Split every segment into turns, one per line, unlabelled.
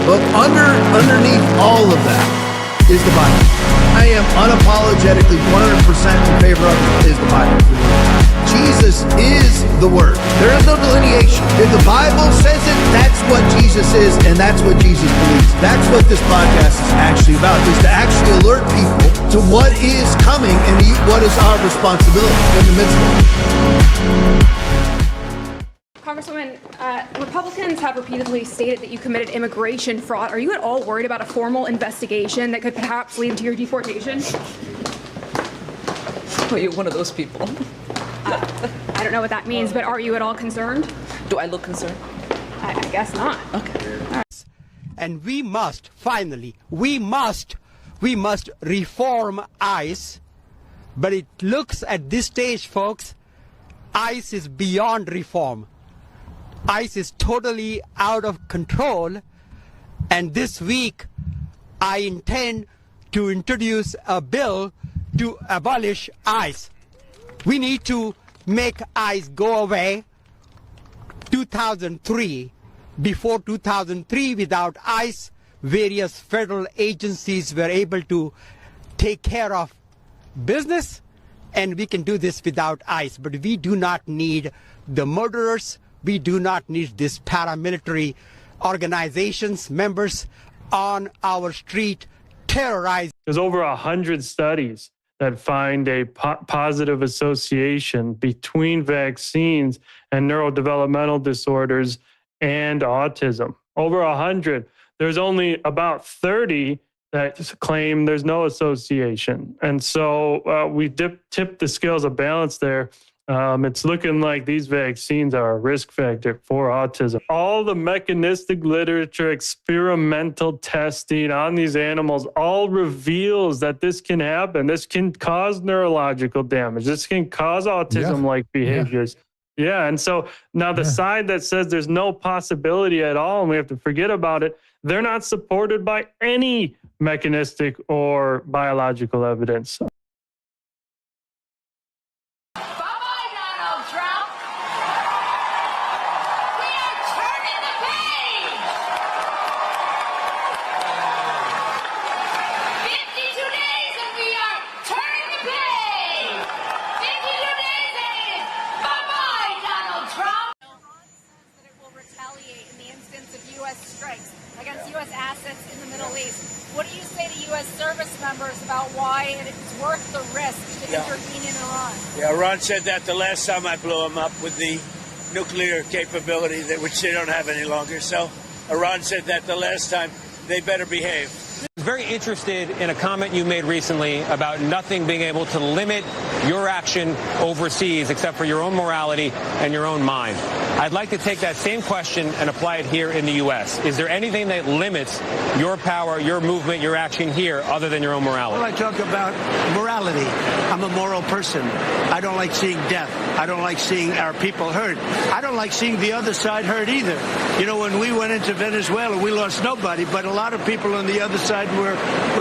But underneath all of that is the Bible. I am unapologetically 100% in favor of is the Bible. Jesus is the Word. There is no delineation. If the Bible says it, that's what Jesus is, and that's what Jesus believes. That's what this podcast is actually about, is to actually alert people to what is coming and what is our responsibility in the midst of it.
Congresswoman, Republicans have repeatedly stated that you committed immigration fraud. Are you at all worried about a formal investigation that could perhaps lead to your deportation?
Are you one of those people?
I don't know what that means, but are you at all concerned?
Do I look concerned?
I guess not.
Okay. All right.
And we must, finally, we must reform ICE. But it looks at this stage, folks, ICE is beyond reform. ICE is totally out of control. And this week, I intend to introduce a bill to abolish ICE. We need to make ICE go away. 2003, before 2003, without ICE, various federal agencies were able to take care of business, and we can do this without ICE. But we do not need the murderers. We do not need these paramilitary organizations, members on our street terrorizing.
There's over 100 studies that find a positive association between vaccines and neurodevelopmental disorders and autism. Over 100. There's only about 30 that claim there's no association. And so we tipped the scales of balance there. It's looking like these vaccines are a risk factor for autism. All the mechanistic literature, experimental testing on these animals all reveals that this can happen. This can cause neurological damage. This can cause autism-like behaviors. Yeah, and so now the side that says there's no possibility at all and we have to forget about it, they're not supported by any mechanistic or biological evidence.
Against U.S. assets in the Middle East. What do you say to U.S. service members about why it's worth the risk to intervene in Iran?
Yeah, Iran said that the last time I blew them up with the nuclear capability, which they don't have any longer. So Iran said that the last time. They better behave.
I was very interested in a comment you made recently about nothing being able to limit your action overseas except for your own morality and your own mind. I'd like to take that same question and apply it here in the U.S. Is there anything that limits your power, your movement, your action here other than your own morality?
Well, I talk about morality. I'm a moral person. I don't like seeing death. I don't like seeing our people hurt. I don't like seeing the other side hurt either. You know, when we went into Venezuela, we lost nobody, but a lot of people on the other side were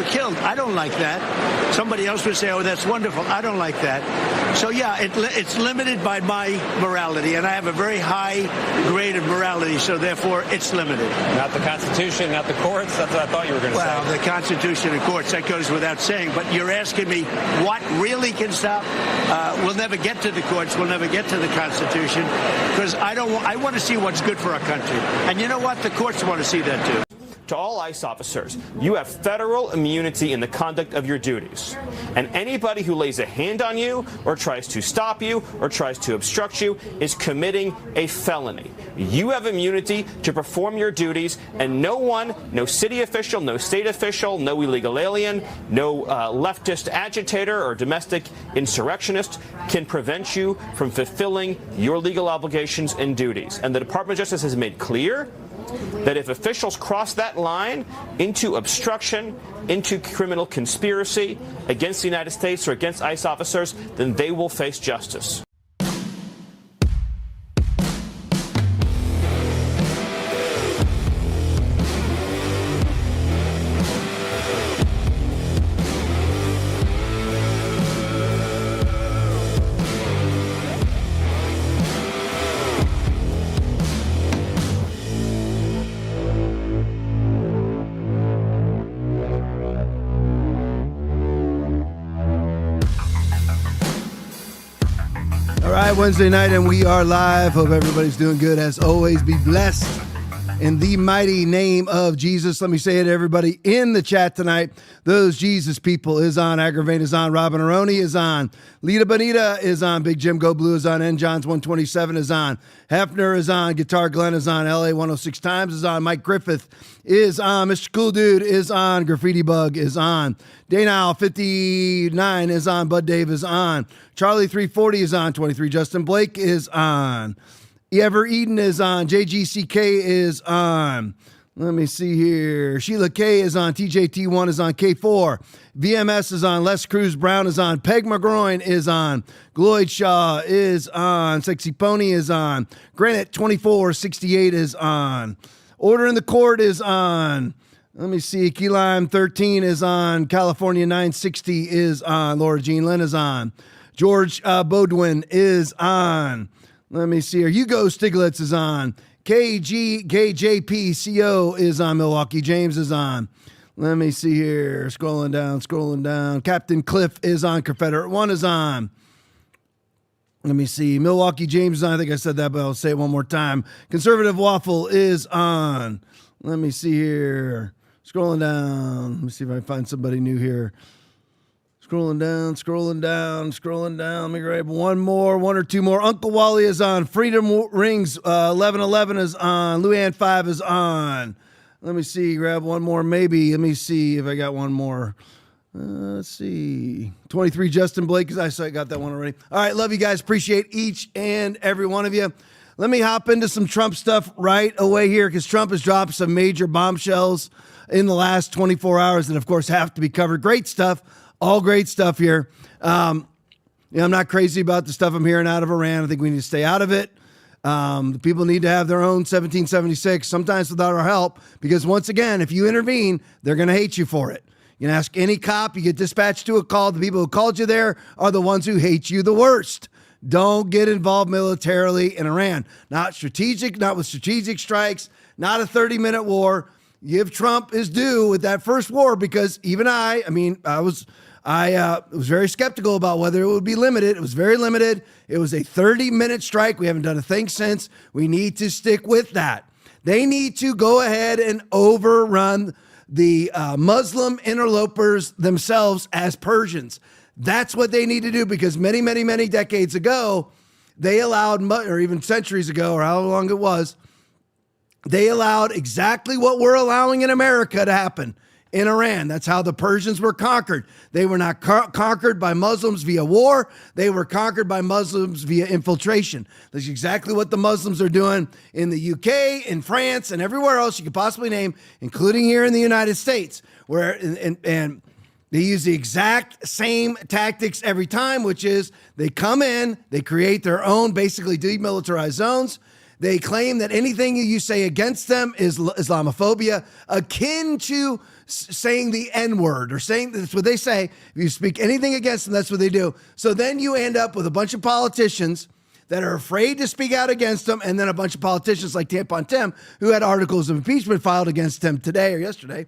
killed. I don't like that. Somebody else would say, oh, that's wonderful. I don't like that. So, yeah, it's limited by my morality, and I have a very high grade of morality, so therefore it's limited.
Not the Constitution, not the courts. That's what I thought you were going to say.
Well, the Constitution and courts, that goes without saying. But you're asking me what really can stop? We'll never get to the courts. We'll never get to the Constitution because I want to see what's good for our country. And you know what? The courts want to see that, too.
To all ICE officers, you have federal immunity in the conduct of your duties. And anybody who lays a hand on you or tries to stop you or tries to obstruct you is committing a felony. You have immunity to perform your duties, and no one, no city official, no state official, no illegal alien, no leftist agitator or domestic insurrectionist can prevent you from fulfilling your legal obligations and duties. And the Department of Justice has made clear that if officials cross that line into obstruction, into criminal conspiracy against the United States or against ICE officers, then they will face justice.
right, Wednesday night, and we are live. Hope everybody's doing good. As always, be blessed in the mighty name of Jesus. Let me say it to everybody in the chat tonight. Those Jesus people is on. Aggravate is on. Robin Aroni is on. Lita Bonita is on. Big Jim Go Blue is on. N. Johns 127 is on. Hefner is on. Guitar Glenn is on. LA 106 Times is on. Mike Griffith is on. Mr. Cool Dude is on. Graffiti Bug is on. Daynow 59 is on. Bud Dave is on. Charlie 340 is on. 23 Justin Blake is on. Ever Eden is on. JGCK is on. Let me see here. Sheila K is on. TJT1 is on. K4. VMS is on. Les Cruz Brown is on. Peg McGroin is on. Gloyd Shaw is on. Sexy Pony is on. Granite 2468 is on. Order in the Court is on. Let me see. Key Lime 13 is on. California 960 is on. Laura Jean Lynn is on. George Bodwin is on. Let me see here. Hugo Stiglitz is on. KJPCO is on. Milwaukee James is on. Let me see here. Scrolling down. Captain Cliff is on. Confederate 1 is on. Let me see. Milwaukee James is on. I think I said that, but I'll say it one more time. Conservative Waffle is on. Let me see here. Scrolling down. Let me see if I can find somebody new here. Scrolling down. Let me grab one or two more. Uncle Wally is on. Freedom Rings 1111 is on. Luann 5 is on. Let me see. Grab one more maybe. Let me see if I got one more. Let's see. 23 Justin Blake, because I got that one already. All right, love you guys. Appreciate each and every one of you. Let me hop into some Trump stuff right away here, because Trump has dropped some major bombshells in the last 24 hours that, of course, have to be covered. Great stuff. All great stuff here. I'm not crazy about the stuff I'm hearing out of Iran. I think we need to stay out of it. The people need to have their own 1776, sometimes without our help, because once again, if you intervene, they're going to hate you for it. You can ask any cop, you get dispatched to a call. The people who called you there are the ones who hate you the worst. Don't get involved militarily in Iran. Not with strategic strikes, not a 30-minute war. Give Trump his due with that first war, because even I was very skeptical about whether it would be limited. It was very limited. It was a 30-minute strike. We haven't done a thing since. We need to stick with that. They need to go ahead and overrun the Muslim interlopers themselves as Persians. That's what they need to do, because many, many, many decades ago, they allowed, or even centuries ago, or how long it was, they allowed exactly what we're allowing in America to happen in Iran. That's how the Persians were conquered. They were not conquered by Muslims via war. They were conquered by Muslims via infiltration. That's exactly what the Muslims are doing in the UK, in France, and everywhere else you could possibly name, including here in the United States, where and they use the exact same tactics every time, which is they come in, they create their own basically demilitarized zones. They claim that anything you say against them is Islamophobia, akin to saying the N-word, or saying that's what they say. If you speak anything against them, that's what they do. So then you end up with a bunch of politicians that are afraid to speak out against them, and then a bunch of politicians like Tampon Tim, who had articles of impeachment filed against him today or yesterday,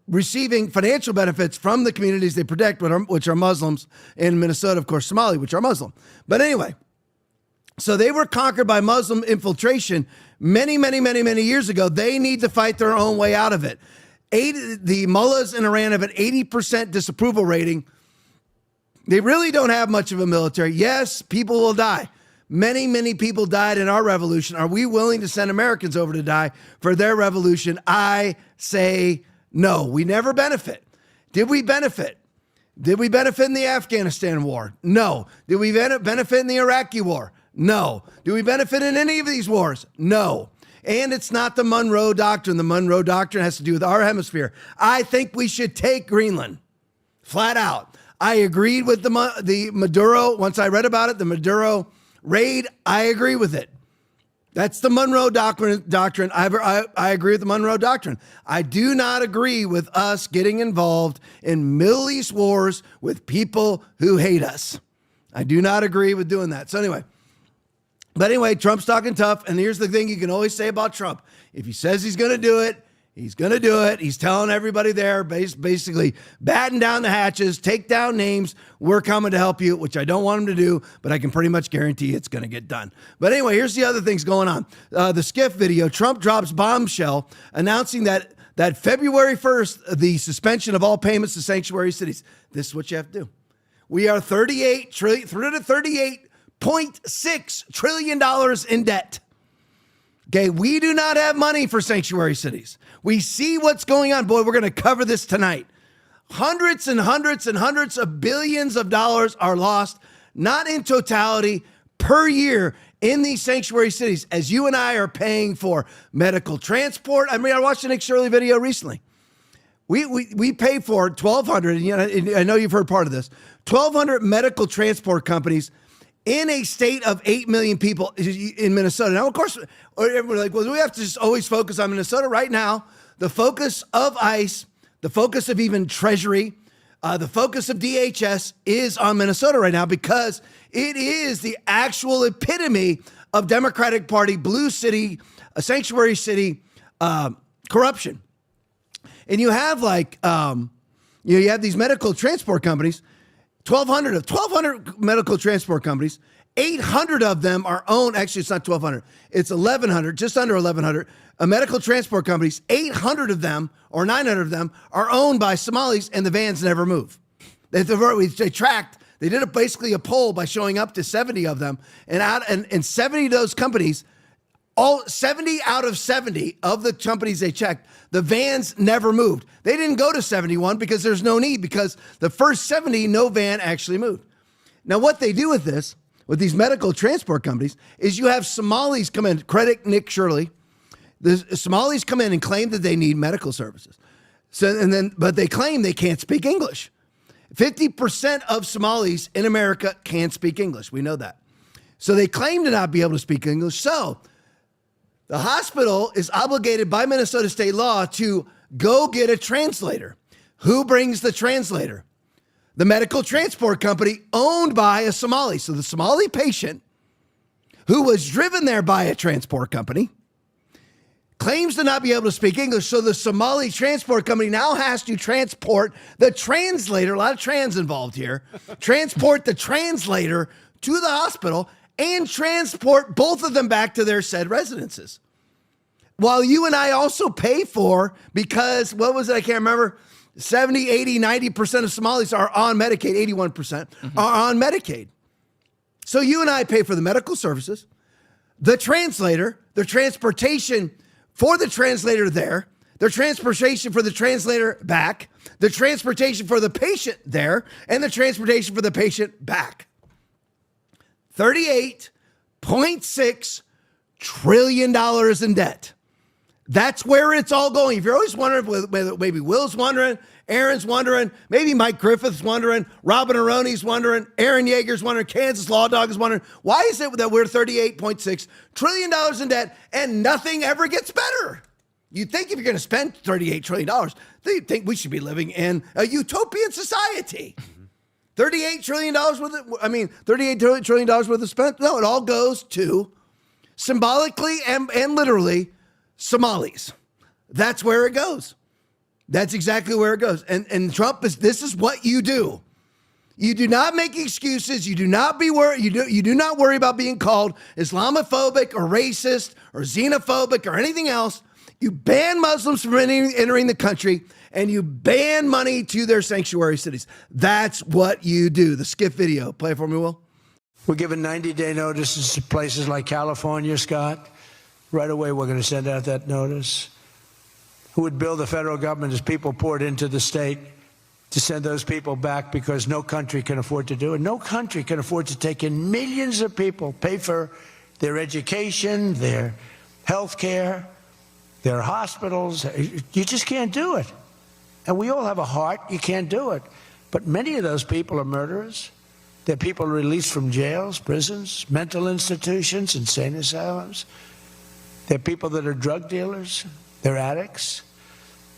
receiving financial benefits from the communities they protect, which are Muslims in Minnesota, of course, Somali, which are Muslim. But anyway, so they were conquered by Muslim infiltration many, many, many, many years ago. They need to fight their own way out of it. The mullahs in Iran have an 80% disapproval rating. They really don't have much of a military. Yes, people will die. Many, many people died in our revolution. Are we willing to send Americans over to die for their revolution? I say no. We never benefit. Did we benefit? Did we benefit in the Afghanistan war? No. Did we benefit in the Iraqi war? No. Do we benefit in any of these wars? No. And it's not the Monroe Doctrine. The Monroe Doctrine has to do with our hemisphere. I think we should take Greenland, flat out. I agreed with the Maduro. Once I read about it, the Maduro raid, I agree with it. That's the Monroe Doctrine. I agree with the Monroe Doctrine. I do not agree with us getting involved in Middle East wars with people who hate us. I do not agree with doing that. So anyway, Trump's talking tough. And here's the thing you can always say about Trump. If he says he's going to do it, He's going to do it. He's telling everybody there, basically batten down the hatches, take down names. We're coming to help you, which I don't want him to do, but I can pretty much guarantee it's going to get done. But anyway, here's the other things going on. The skiff video, Trump drops bombshell announcing that February 1st, the suspension of all payments to sanctuary cities. This is what you have to do. We are $38.6 trillion in debt. Okay, we do not have money for sanctuary cities. We see what's going on. Boy, we're going to cover this tonight. Hundreds and hundreds and hundreds of billions of dollars are lost, not in totality, per year in these sanctuary cities, as you and I are paying for medical transport. I mean, I watched the Nick Shirley video recently. We pay for 1,200, and I know you've heard part of this, 1,200 medical transport companies in a state of 8 million people in Minnesota. Now, of course, everyone's like, well, do we have to just always focus on Minnesota? Right now, the focus of ICE, the focus of even Treasury, the focus of DHS is on Minnesota right now because it is the actual epitome of Democratic Party, blue city, sanctuary city corruption. And you have you have these medical transport companies, 1,200 medical transport companies, 800 of them are owned. Actually, it's not 1,200. It's 1,100, just under 1,100 medical transport companies. 800 of them or 900 of them are owned by Somalis, and the vans never move. They did basically a poll by showing up to 70 of them, and 70 of those companies, all 70 out of 70 of the companies they checked, the vans never moved. They didn't go to 71 because there's no need, because the first 70, no van actually moved. Now, what they do with this, with these medical transport companies, is you have Somalis come in, credit Nick Shirley. The Somalis come in and claim that they need medical services. But they claim they can't speak English. 50% of Somalis in America can't speak English. We know that. So they claim to not be able to speak English. So the hospital is obligated by Minnesota state law to go get a translator. Who brings the translator? The medical transport company owned by a Somali. So the Somali patient, who was driven there by a transport company, claims to not be able to speak English. So the Somali transport company now has to transport the translator, a lot of trans involved here, transport the translator to the hospital and transport both of them back to their said residences. While you and I also pay for, because, what was it? I can't remember. 70, 80, 90% of Somalis are on Medicaid, 81% are on Medicaid. So you and I pay for the medical services, the translator, the transportation for the translator there, the transportation for the translator back, the transportation for the patient there, and the transportation for the patient back. $38.6 trillion in debt. That's where it's all going. If you're always wondering whether maybe Will's wondering, Aaron's wondering, maybe Mike Griffith's wondering, Robin Aroni's wondering, Aaron Yeager's wondering, Kansas Law Dog is wondering, why is it that we're $38.6 trillion in debt and nothing ever gets better? You'd think if you're going to spend $38 trillion, you'd think we should be living in a utopian society. $38 trillion $38 trillion worth of spent? No, it all goes to, symbolically and literally, Somalis. That's where it goes. That's exactly where it goes. And Trump this is what you do. You do not make excuses. You do not you do not worry about being called Islamophobic or racist or xenophobic or anything else. You ban Muslims from entering the country, and you ban money to their sanctuary cities. That's what you do. The skiff video. Play it for me, Will.
We're giving 90-day notices to places like California, Scott. Right away, we're going to send out that notice. Who would bill the federal government as people poured into the state to send those people back, because no country can afford to do it. No country can afford to take in millions of people, pay for their education, their health care, their hospitals. You just can't do it. And we all have a heart. You can't do it. But many of those people are murderers. They're people released from jails, prisons, mental institutions, insane asylums. They're people that are drug dealers. They're addicts.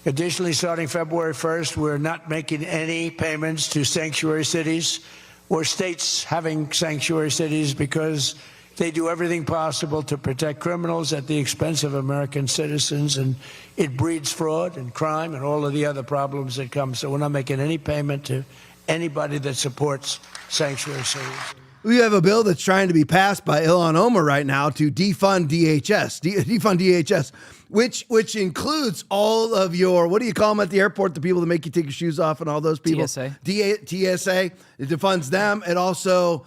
Additionally, starting February 1st, we're not making any payments to sanctuary cities or states having sanctuary cities, because They do everything possible to protect criminals at the expense of American citizens, and it breeds fraud and crime and all of the other problems that come. So we're not making any payment to anybody that supports sanctuary cities.
We have a bill that's trying to be passed by Ilhan Omar right now to defund DHS, which includes all of your, what do you call them at the airport, the people that make you take your shoes off and all those people?
TSA.
TSA. It defunds them. It also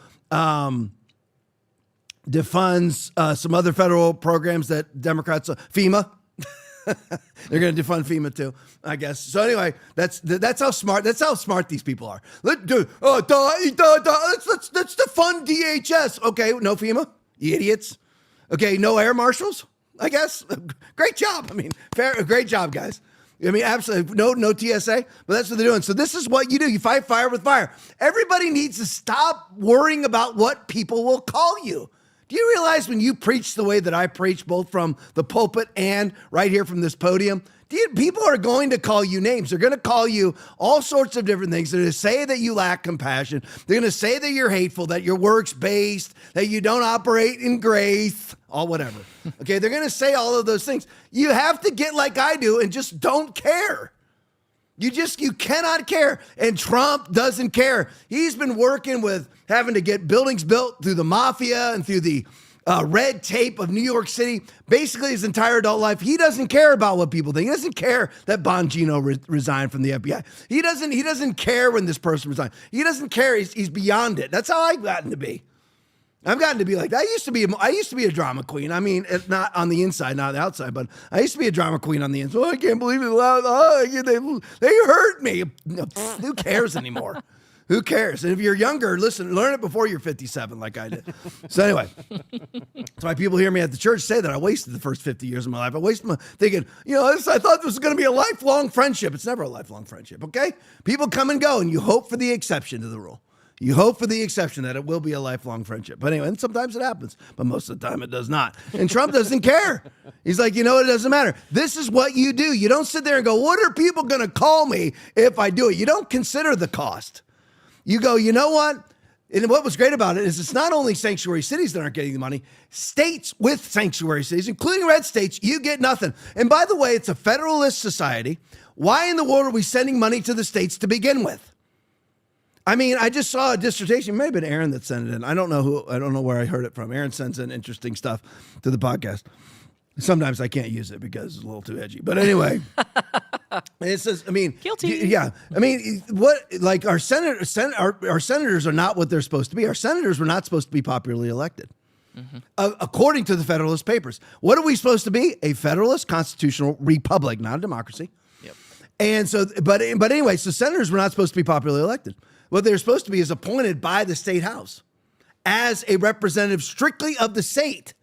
defunds some other federal programs that Democrats, FEMA. They're going to defund FEMA too, I guess. So anyway, that's how smart these people are. Let's defund DHS. Okay, no FEMA, you idiots. Okay, no air marshals, I guess. Great job. I mean, great job, guys. I mean, absolutely no TSA, but that's what they're doing. So this is what you do. You fight fire with fire. Everybody needs to stop worrying about what people will call you. Do you realize when you preach the way that I preach, both from the pulpit and right here from this podium, people are going to call you names. They're going to call you all sorts of different things. They're going to say that you lack compassion. They're going to say that you're hateful, that you're works-based, that you don't operate in grace, all whatever. Okay, they're going to say all of those things. You have to get like I do and just don't care. You cannot care. And Trump doesn't care. He's been working with having to get buildings built through the mafia and through the red tape of New York City, basically his entire adult life. He doesn't care about what people think. He doesn't care that Bongino resigned from the FBI. He doesn't care when this person resigned. He doesn't care. He's beyond it. That's how I've gotten to be. I've gotten to be like that. I used to be a drama queen. I mean, not on the inside, not the outside, but I used to be a drama queen on the inside. Oh, I can't believe it. They hurt me. Who cares anymore? Who cares? And if you're younger, listen, learn it before you're 57 like I did. So anyway, that's why people hear me at the church say that I wasted the first 50 years of my life. I wasted my thinking, I thought this was going to be a lifelong friendship. It's never a lifelong friendship, okay? People come and go, and you hope for the exception to the rule. You hope for the exception that it will be a lifelong friendship. But anyway, and sometimes it happens, but most of the time it does not. And Trump doesn't care. He's like, it doesn't matter. This is what you do. You don't sit there and go, what are people going to call me if I do it? You don't consider the cost. You go, you know what? And what was great about it is it's not only sanctuary cities that aren't getting the money, states with sanctuary cities, including red states, you get nothing. And by the way, it's a federalist society. Why in the world are we sending money to the states to begin with? I mean, I just saw a dissertation. It may have been Aaron that sent it in. I don't know where I heard it from. Aaron sends in interesting stuff to the podcast. Sometimes I can't use it because it's a little too edgy. But anyway, it says,
guilty.
Yeah. Our senators are not what they're supposed to be. Our senators were not supposed to be popularly elected. Mm-hmm. According to the Federalist Papers. What are we supposed to be? A federalist constitutional republic, not a democracy.
Yep.
And so, but anyway, so senators were not supposed to be popularly elected. What they're supposed to be is appointed by the state house as a representative strictly of the state,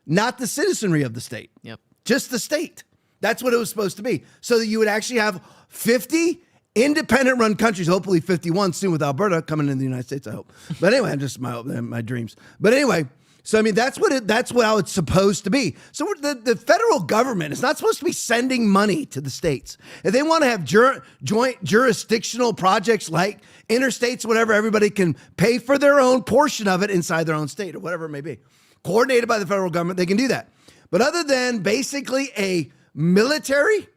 not the citizenry of the state.
Yep.
Just the state. That's what it was supposed to be. So that you would actually have 50 independent run countries, hopefully 51 soon with Alberta coming into the United States, I hope. But anyway, I'm just my dreams. But anyway, so that's how it's supposed to be. So the federal government is not supposed to be sending money to the states. If they want to have joint jurisdictional projects like interstates, whatever, everybody can pay for their own portion of it inside their own state or whatever it may be. Coordinated by the federal government, they can do that. But other than basically a military,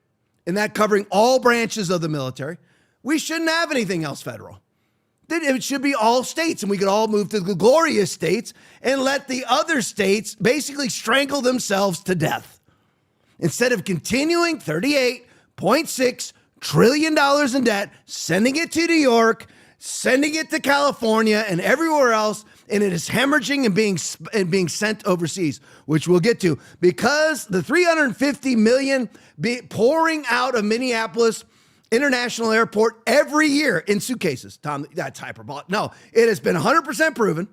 and that covering all branches of the military, we shouldn't have anything else federal. It should be all states, and we could all move to the glorious states and let the other states basically strangle themselves to death. Instead of continuing $38.6 trillion in debt, sending it to New York, sending it to California and everywhere else, and it is hemorrhaging and being sent overseas, which we'll get to, because the $350 million pouring out of Minneapolis International Airport every year in suitcases. Tom, that's hyperbolic. No, it has been 100% proven.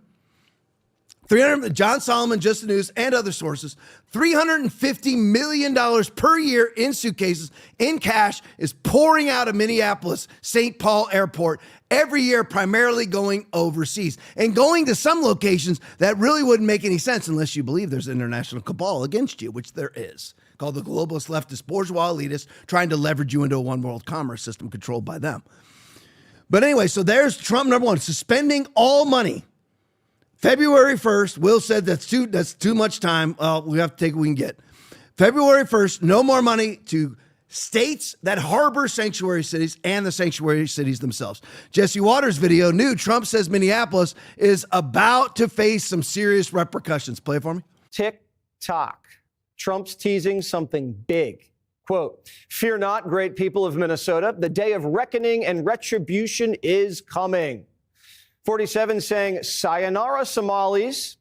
John Solomon, Just the News, and other sources, $350 million per year in suitcases, in cash, is pouring out of Minneapolis St. Paul Airport every year, primarily going overseas and going to some locations that really wouldn't make any sense unless you believe there's an international cabal against you, which there is, called the globalist, leftist, bourgeois elitists trying to leverage you into a one-world commerce system controlled by them. But anyway, so there's Trump, number one, suspending all money February 1st, Will said that's too much time. We have to take what we can get. February 1st, no more money to states that harbor sanctuary cities and the sanctuary cities themselves. Jesse Waters' video, new Trump says Minneapolis is about to face some serious repercussions. Play it for me.
Tick-tock. Trump's teasing something big. Quote, fear not, great people of Minnesota. The day of reckoning and retribution is coming. 47 saying, sayonara, Somalis.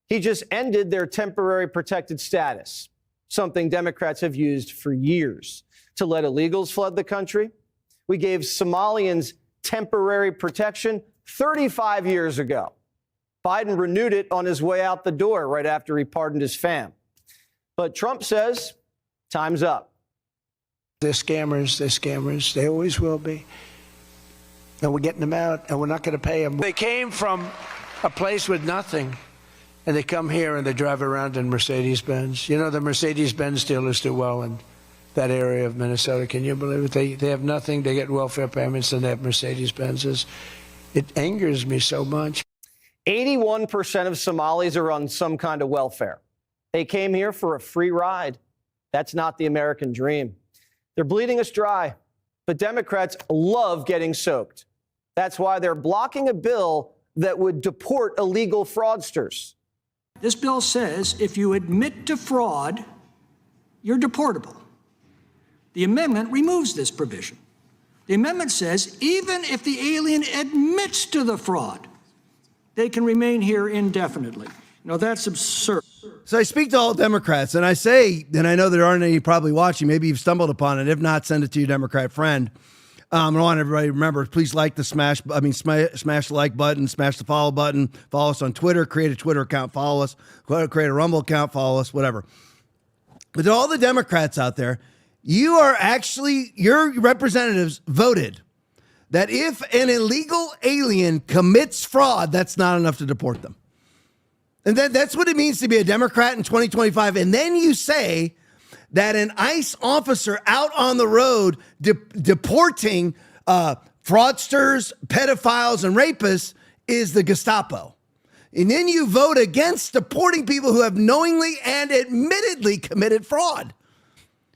He just ended their temporary protected status, something Democrats have used for years to let illegals flood the country. We gave Somalians temporary protection 35 years ago. Biden renewed it on his way out the door right after he pardoned his fam. But Trump says, time's up.
They're scammers. They always will be. And we're getting them out, and we're not going to pay them. They came from a place with nothing, and they come here and they drive around in Mercedes-Benz. You know, the Mercedes-Benz dealers do well in that area of Minnesota. Can you believe it? They have nothing. They get welfare payments, and they have Mercedes-Benzes. It angers me so much.
81% of Somalis are on some kind of welfare. They came here for a free ride. That's not the American dream. They're bleeding us dry, but Democrats love getting soaked. That's why they're blocking a bill that would deport illegal fraudsters.
This bill says if you admit to fraud, you're deportable. The amendment removes this provision. The amendment says even if the alien admits to the fraud, they can remain here indefinitely. No, that's absurd.
So I speak to all Democrats, and I say, and I know there aren't any probably watching, maybe you've stumbled upon it. If not, send it to your Democrat friend. I want everybody to remember, please smash the like button, smash the follow button, follow us on Twitter, create a Twitter account, follow us, create a Rumble account, follow us, whatever. But to all the Democrats out there, your representatives voted that if an illegal alien commits fraud, that's not enough to deport them. And that's what it means to be a Democrat in 2025. And then you say that an ICE officer out on the road deporting fraudsters, pedophiles, and rapists is the Gestapo. And then you vote against deporting people who have knowingly and admittedly committed fraud,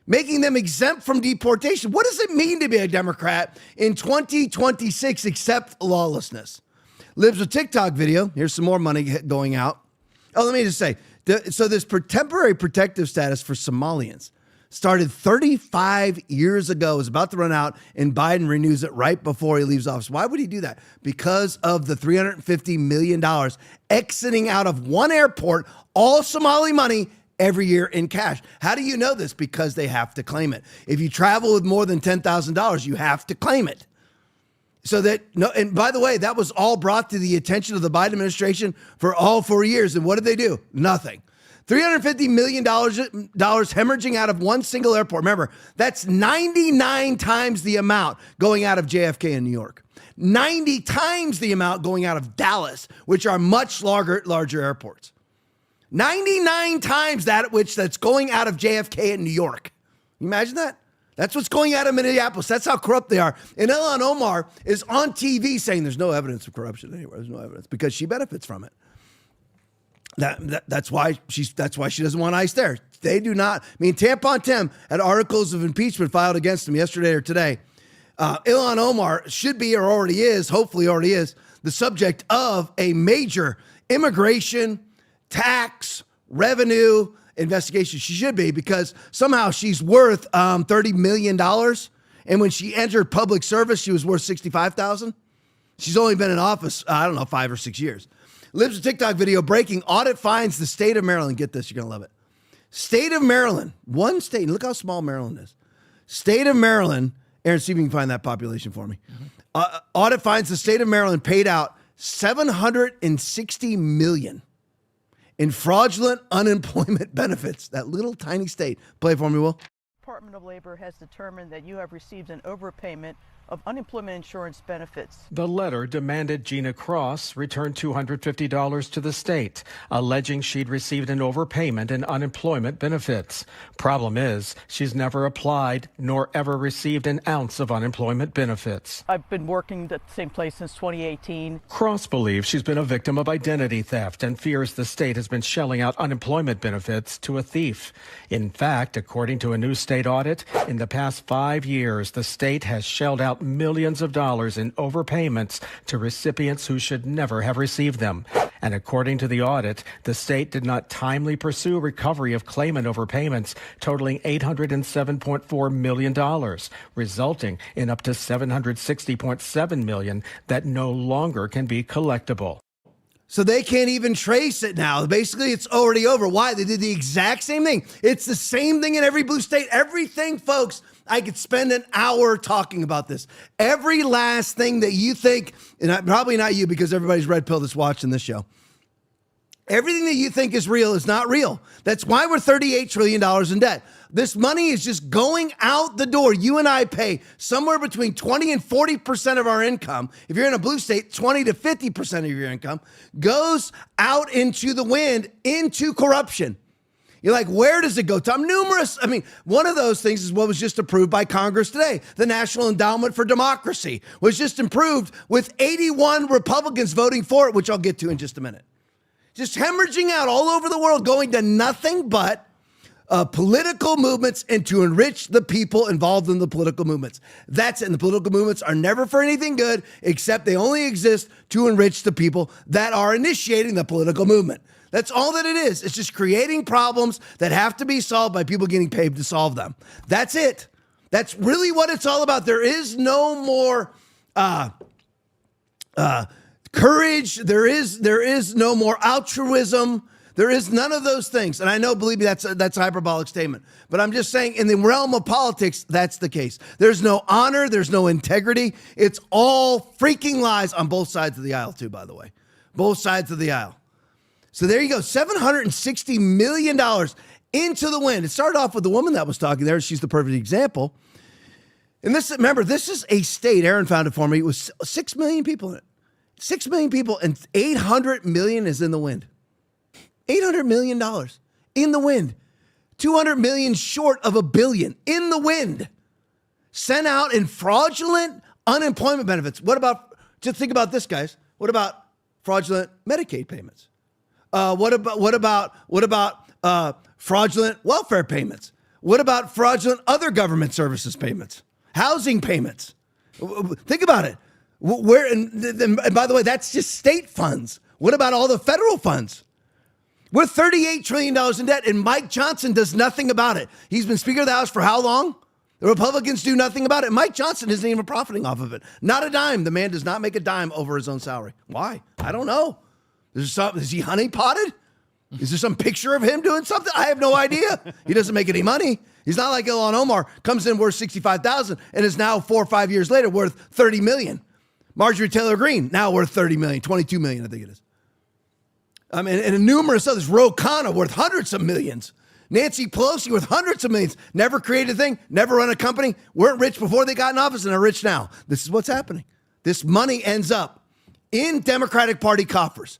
making them exempt from deportation. What does it mean to be a Democrat in 2026 except lawlessness? Libs with TikTok video. Here's some more money going out. Oh, let me just say, so this temporary protective status for Somalians started 35 years ago, is about to run out, and Biden renews it right before he leaves office. Why would he do that? Because of the $350 million exiting out of one airport, all Somali money every year in cash. How do you know this? Because they have to claim it. If you travel with more than $10,000, you have to claim it. So that, no, and by the way, that was all brought to the attention of the Biden administration for all 4 years. And what did they do? Nothing. $350 million hemorrhaging out of one single airport. Remember, that's 99 times the amount going out of JFK in New York. 90 times the amount going out of Dallas, which are much larger airports. 99 times that's going out of JFK in New York. Can you imagine that? That's what's going out of Minneapolis. That's how corrupt they are. And Ilhan Omar is on TV saying there's no evidence of corruption anywhere. There's no evidence because she benefits from it. That's why she doesn't want ICE there. They do not. I mean, Tampon Tim had articles of impeachment filed against him yesterday or today. Ilhan Omar should be or already is, hopefully already is, the subject of a major immigration, tax, revenue investigation. She should be, because somehow she's worth $30 million. And when she entered public service, she was worth $65,000. She's only been in office, 5 or 6 years. Libs a TikTok video breaking. Audit finds the state of Maryland. Get this, you're going to love it. State of Maryland, one state. Look how small Maryland is. State of Maryland. Aaron, see if you can find that population for me. Audit finds the state of Maryland paid out $760 million in fraudulent unemployment benefits. That little tiny state. Play it for me, Will.
Department of Labor has determined that you have received an overpayment of unemployment insurance benefits.
The letter demanded Gina Cross return $250 to the state, alleging she'd received an overpayment in unemployment benefits. Problem is, she's never applied nor ever received an ounce of unemployment benefits.
I've been working at the same place since 2018.
Cross believes she's been a victim of identity theft and fears the state has been shelling out unemployment benefits to a thief. In fact, according to a new state audit, in the past 5 years, the state has shelled out millions of dollars in overpayments to recipients who should never have received them. And according to the audit, the state did not timely pursue recovery of claimant overpayments totaling $807.4 million, resulting in up to $760.7 million that no longer can be collectible.
So they can't even trace it now. Basically, it's already over. Why? They did the exact same thing. It's the same thing in every blue state. Everything, folks, I could spend an hour talking about this. Every last thing that you think, and probably not you because everybody's red pill that's watching this show. Everything that you think is real is not real. That's why we're $38 trillion in debt. This money is just going out the door. You and I pay somewhere between 20 and 40% of our income. If you're in a blue state, 20 to 50% of your income goes out into the wind, into corruption. You're like, where does it go, Tom? Numerous. I mean, one of those things is what was just approved by Congress today. The National Endowment for Democracy was just approved with 81 Republicans voting for it, which I'll get to in just a minute. Just hemorrhaging out all over the world, going to nothing but political movements and to enrich the people involved in the political movements. That's it. And the political movements are never for anything good, except they only exist to enrich the people that are initiating the political movement. That's all that it is. It's just creating problems that have to be solved by people getting paid to solve them. That's it. That's really what it's all about. There is no more courage. There is no more altruism. There is none of those things. And I know, believe me, that's a hyperbolic statement. But I'm just saying in the realm of politics, that's the case. There's no honor. There's no integrity. It's all freaking lies on both sides of the aisle, too, by the way. Both sides of the aisle. So there you go. $760 million into the wind. It started off with the woman that was talking there. She's the perfect example. And this, remember, this is a state, Aaron found it for me, it was 6 million people in it. 6 million people, and 800 million is in the wind. $800 million in the wind. 200 million short of $1 billion in the wind. Sent out in fraudulent unemployment benefits. What about, just think about this, guys. What about fraudulent Medicaid payments? What about fraudulent welfare payments? What about fraudulent other government services payments? Housing payments? Think about it. Where, and by the way, that's just state funds. What about all the federal funds? We're $38 trillion in debt, and Mike Johnson does nothing about it. He's been Speaker of the House for how long? The Republicans do nothing about it. Mike Johnson isn't even profiting off of it. Not a dime. The man does not make a dime over his own salary. Why? I don't know. Is he honeypotted? Is there some picture of him doing something? I have no idea. He doesn't make any money. He's not like Ilhan Omar, comes in worth $65,000 and is now 4 or 5 years later worth $30 million. Marjorie Taylor Greene, now worth $30 million, $22 million, I think it is. And numerous others. Ro Khanna, worth hundreds of millions. Nancy Pelosi, worth hundreds of millions. Never created a thing, never run a company, weren't rich before they got in office and are rich now. This is what's happening. This money ends up in Democratic Party coffers.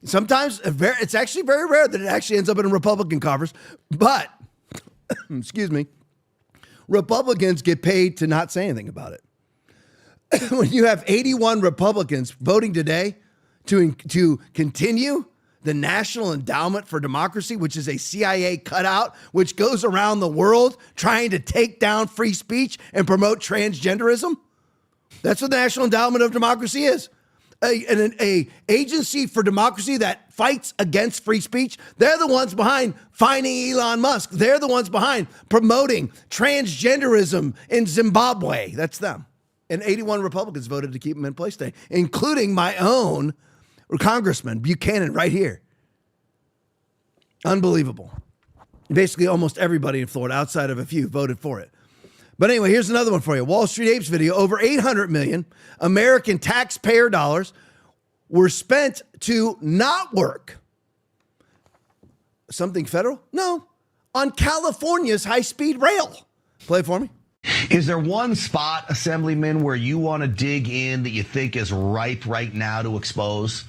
Sometimes it's actually very rare that it actually ends up in Republican coffers. But, excuse me, Republicans get paid to not say anything about it. When you have 81 Republicans voting today to continue the National Endowment for Democracy, which is a CIA cutout, which goes around the world trying to take down free speech and promote transgenderism. That's what the National Endowment of Democracy is. A agency for democracy that fights against free speech. They're the ones behind fining Elon Musk. They're the ones behind promoting transgenderism in Zimbabwe. That's them. And 81 Republicans voted to keep him in place today, including my own Congressman Buchanan right here. Unbelievable. Basically, almost everybody in Florida, outside of a few, voted for it. But anyway, here's another one for you. Wall Street Apes video. Over 800 million American taxpayer dollars were spent to not work. Something federal? No. On California's high-speed rail. Play it for me.
Is there one spot, Assemblyman, where you want to dig in that you think is ripe right now to expose?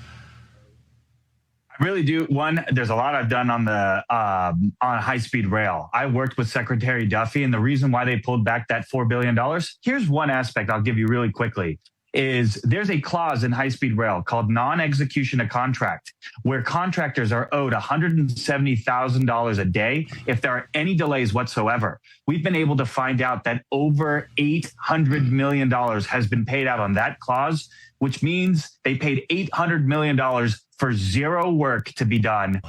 I really do. One, there's a lot I've done on the on high-speed rail. I worked with Secretary Duffy, and the reason why they pulled back that $4 billion, here's one aspect I'll give you really quickly, is there's a clause in high-speed rail called non-execution of contract, where contractors are owed $170,000 a day if there are any delays whatsoever. We've been able to find out that over $800 million has been paid out on that clause, which means they paid $800 million for zero work to be done.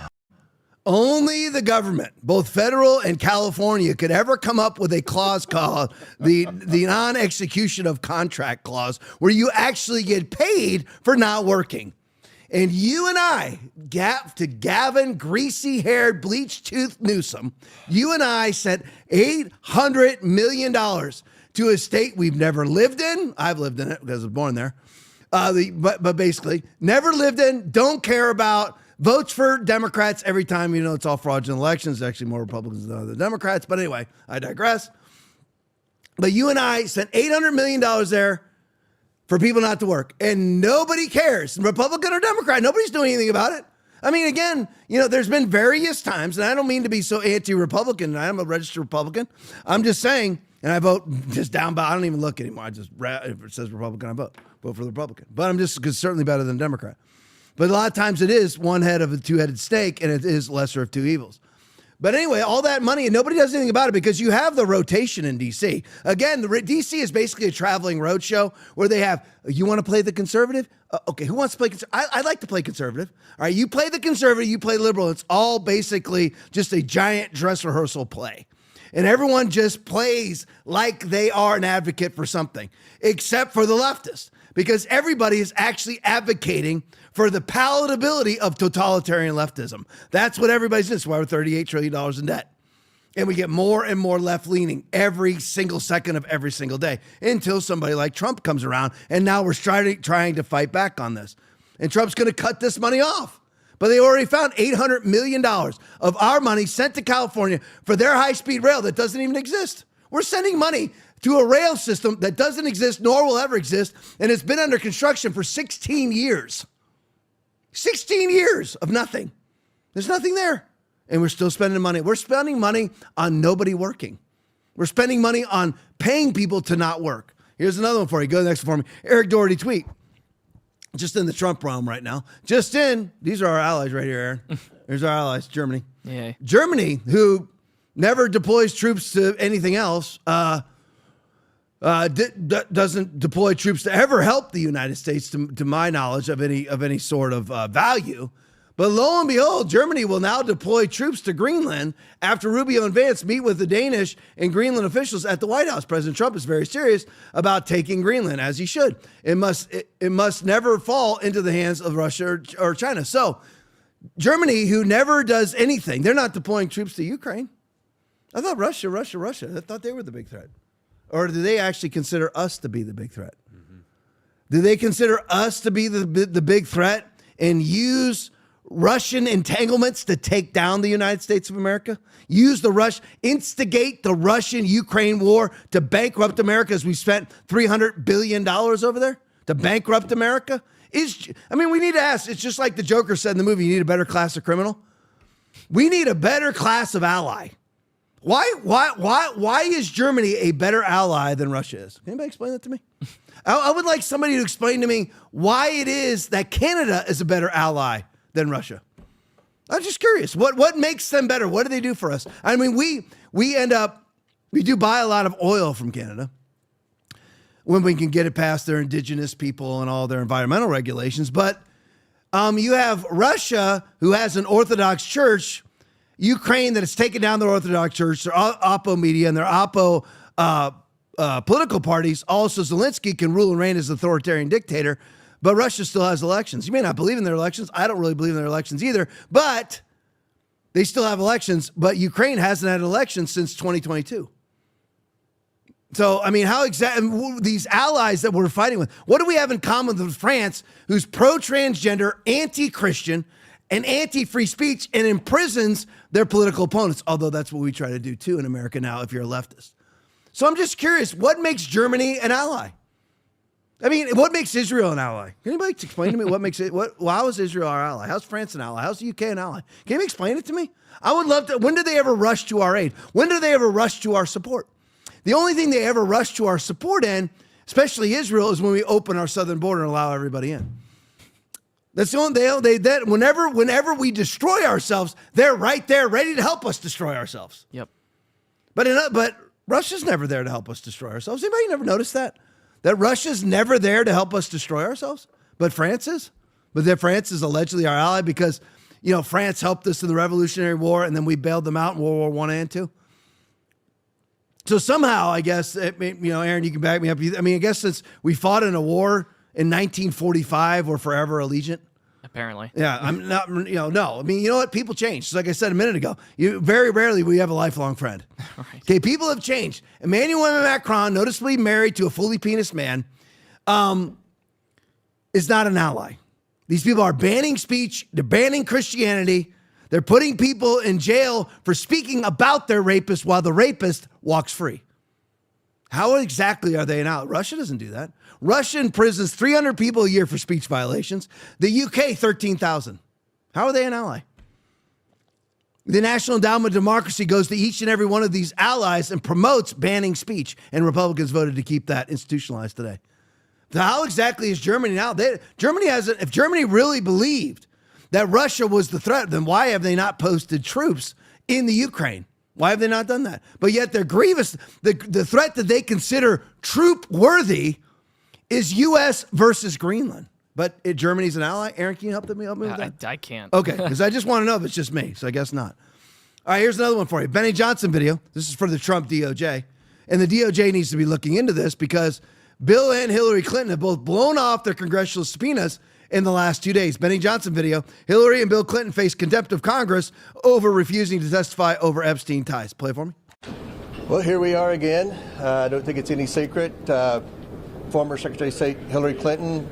Only the government, both federal and California, could ever come up with a clause called the non-execution of contract clause, where you actually get paid for not working. And you and I, to Gavin, greasy-haired, bleach-toothed Newsom, you and I sent $800 million to a state we've never lived in. I've lived in it because I was born there. But basically, never lived in, don't care about, votes for Democrats every time. You know, it's all fraudulent elections. Actually, more Republicans than other Democrats. But anyway, I digress. But you and I sent $800 million there for people not to work. And nobody cares, Republican or Democrat. Nobody's doing anything about it. I mean, again, you know, there's been various times, and I don't mean to be so anti-Republican. I'm a registered Republican. I'm just saying, and I vote just down by, I don't even look anymore. I just, if it says Republican, I vote for the Republican. But I'm just certainly better than Democrat. But a lot of times it is one head of a two-headed snake, and it is lesser of two evils. But anyway, all that money, and nobody does anything about it because you have the rotation in D.C. Again, D.C. is basically a traveling roadshow where they have, you want to play the conservative? Okay, who wants to play conservative? I'd like to play conservative. All right, you play the conservative, you play liberal. It's all basically just a giant dress rehearsal play. And everyone just plays like they are an advocate for something, except for the leftists, because everybody is actually advocating for the palatability of totalitarian leftism. That's what everybody's doing. That's why we're $38 trillion in debt. And we get more and more left-leaning every single second of every single day until somebody like Trump comes around. And now we're trying to fight back on this. And Trump's going to cut this money off. But they already found $800 million of our money sent to California for their high-speed rail that doesn't even exist. We're sending money to a rail system that doesn't exist nor will ever exist, and it's been under construction for 16 years. 16 years of nothing. There's nothing there. And we're still spending money. We're spending money on nobody working. We're spending money on paying people to not work. Here's another one for you. Go to the next one for me. Eric Doherty tweet. Just in the Trump realm right now. Just in, these are our allies right here, Aaron. Here's our allies, Germany.
Yeah.
Germany, who never deploys troops to anything else, doesn't deploy troops to ever help the United States, to my knowledge, of any sort of value. But lo and behold, Germany will now deploy troops to Greenland after Rubio and Vance meet with the Danish and Greenland officials at the White House. President Trump is very serious about taking Greenland, as he should. It must never fall into the hands of Russia or China. So Germany, who never does anything, they're not deploying troops to Ukraine. I thought Russia. I thought they were the big threat. Or do they actually consider us to be the big threat? Mm-hmm. Do they consider us to be the big threat and use Russian entanglements to take down the United States of America? Instigate the Russian-Ukraine war to bankrupt America, as we spent $300 billion over there to bankrupt America? We need to ask. It's just like the Joker said in the movie, you need a better class of criminal. We need a better class of ally. Why is Germany a better ally than Russia is? Can anybody explain that to me? I would like somebody to explain to me why it is that Canada is a better ally than Russia. I'm just curious. What makes them better? What do they do for us? I mean, we do buy a lot of oil from Canada when we can get it past their indigenous people and all their environmental regulations. But you have Russia, who has an Orthodox church, Ukraine that has taken down their Orthodox church, their Oppo media, and their Oppo political parties. Also, Zelensky can rule and reign as an authoritarian dictator, but Russia still has elections. You may not believe in their elections. I don't really believe in their elections either, but they still have elections. But Ukraine hasn't had an election since 2022. So, I mean, how exactly these allies that we're fighting with, what do we have in common with France, who's pro-transgender, anti-Christian, and anti-free speech, and imprisons their political opponents? Although that's what we try to do too in America now if you're a leftist. So I'm just curious, what makes Germany an ally? I mean, what makes Israel an ally? Can anybody explain to me what makes it? How is Israel our ally? How's France an ally? How's the UK an ally? Can you explain it to me? I would love to. When do they ever rush to our aid? When do they ever rush to our support? The only thing they ever rush to our support in, especially Israel, is when we open our southern border and allow everybody in. That's the only that whenever we destroy ourselves, they're right there ready to help us destroy ourselves.
Yep.
But Russia's never there to help us destroy ourselves. Anybody never notice that? That Russia's never there to help us destroy ourselves, but France is. But that France is allegedly our ally because, France helped us in the Revolutionary War and then we bailed them out in World War I and II. So somehow, I guess, Aaron, you can back me up. I mean, I guess since we fought in a war in 1945, we're forever allegiant.
Apparently.
Yeah, I'm not, no. I mean, you know what? People change. Just like I said a minute ago, very rarely will you have a lifelong friend. Right. Okay, people have changed. Emmanuel Macron, noticeably married to a fully penis man, is not an ally. These people are banning speech. They're banning Christianity. They're putting people in jail for speaking about their rapist while the rapist walks free. How exactly are they an ally? Russia doesn't do that. Russia imprisons 300 people a year for speech violations. The UK, 13,000. How are they an ally? The National Endowment of Democracy goes to each and every one of these allies and promotes banning speech, and Republicans voted to keep that institutionalized today. So how exactly is Germany now? If Germany really believed that Russia was the threat, then why have they not posted troops in the Ukraine? Why have they not done that? But yet they're grievous. The threat that they consider troop worthy is U.S. versus Greenland. But Germany's an ally. Aaron, can you help me with that?
I can't.
Okay, because I just want to know if it's just me, so I guess not. All right, here's another one for you. Benny Johnson video. This is for the Trump DOJ. And the DOJ needs to be looking into this because Bill and Hillary Clinton have both blown off their congressional subpoenas in the last 2 days. Benny Johnson video. Hillary and Bill Clinton face contempt of Congress over refusing to testify over Epstein ties. Play it for me.
Well, here we are again. I don't think it's any secret. Former Secretary of State Hillary Clinton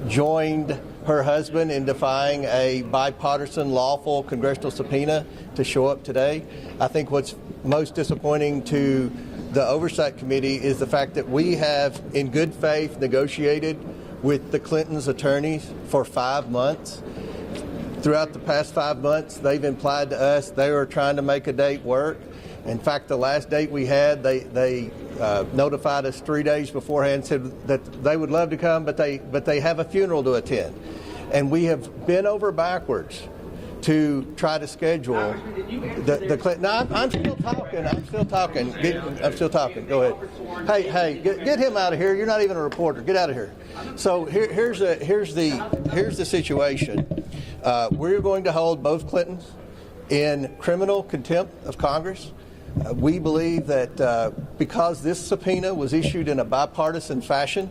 joined her husband in defying a bipartisan lawful congressional subpoena to show up today. I think what's most disappointing to the Oversight Committee is the fact that we have, in good faith, negotiated with the Clintons' attorneys for 5 months. Throughout the past 5 months, they've implied to us they were trying to make a date work. In fact, the last date we had, they notified us 3 days beforehand, said that they would love to come, but they have a funeral to attend. And we have bent over backwards to try to schedule the Clinton. No, I'm still talking. I'm still talking. Go ahead. Hey, get him out of here. You're not even a reporter. Get out of here. So here's the situation. We're going to hold both Clintons in criminal contempt of Congress. We believe that because this subpoena was issued in a bipartisan fashion,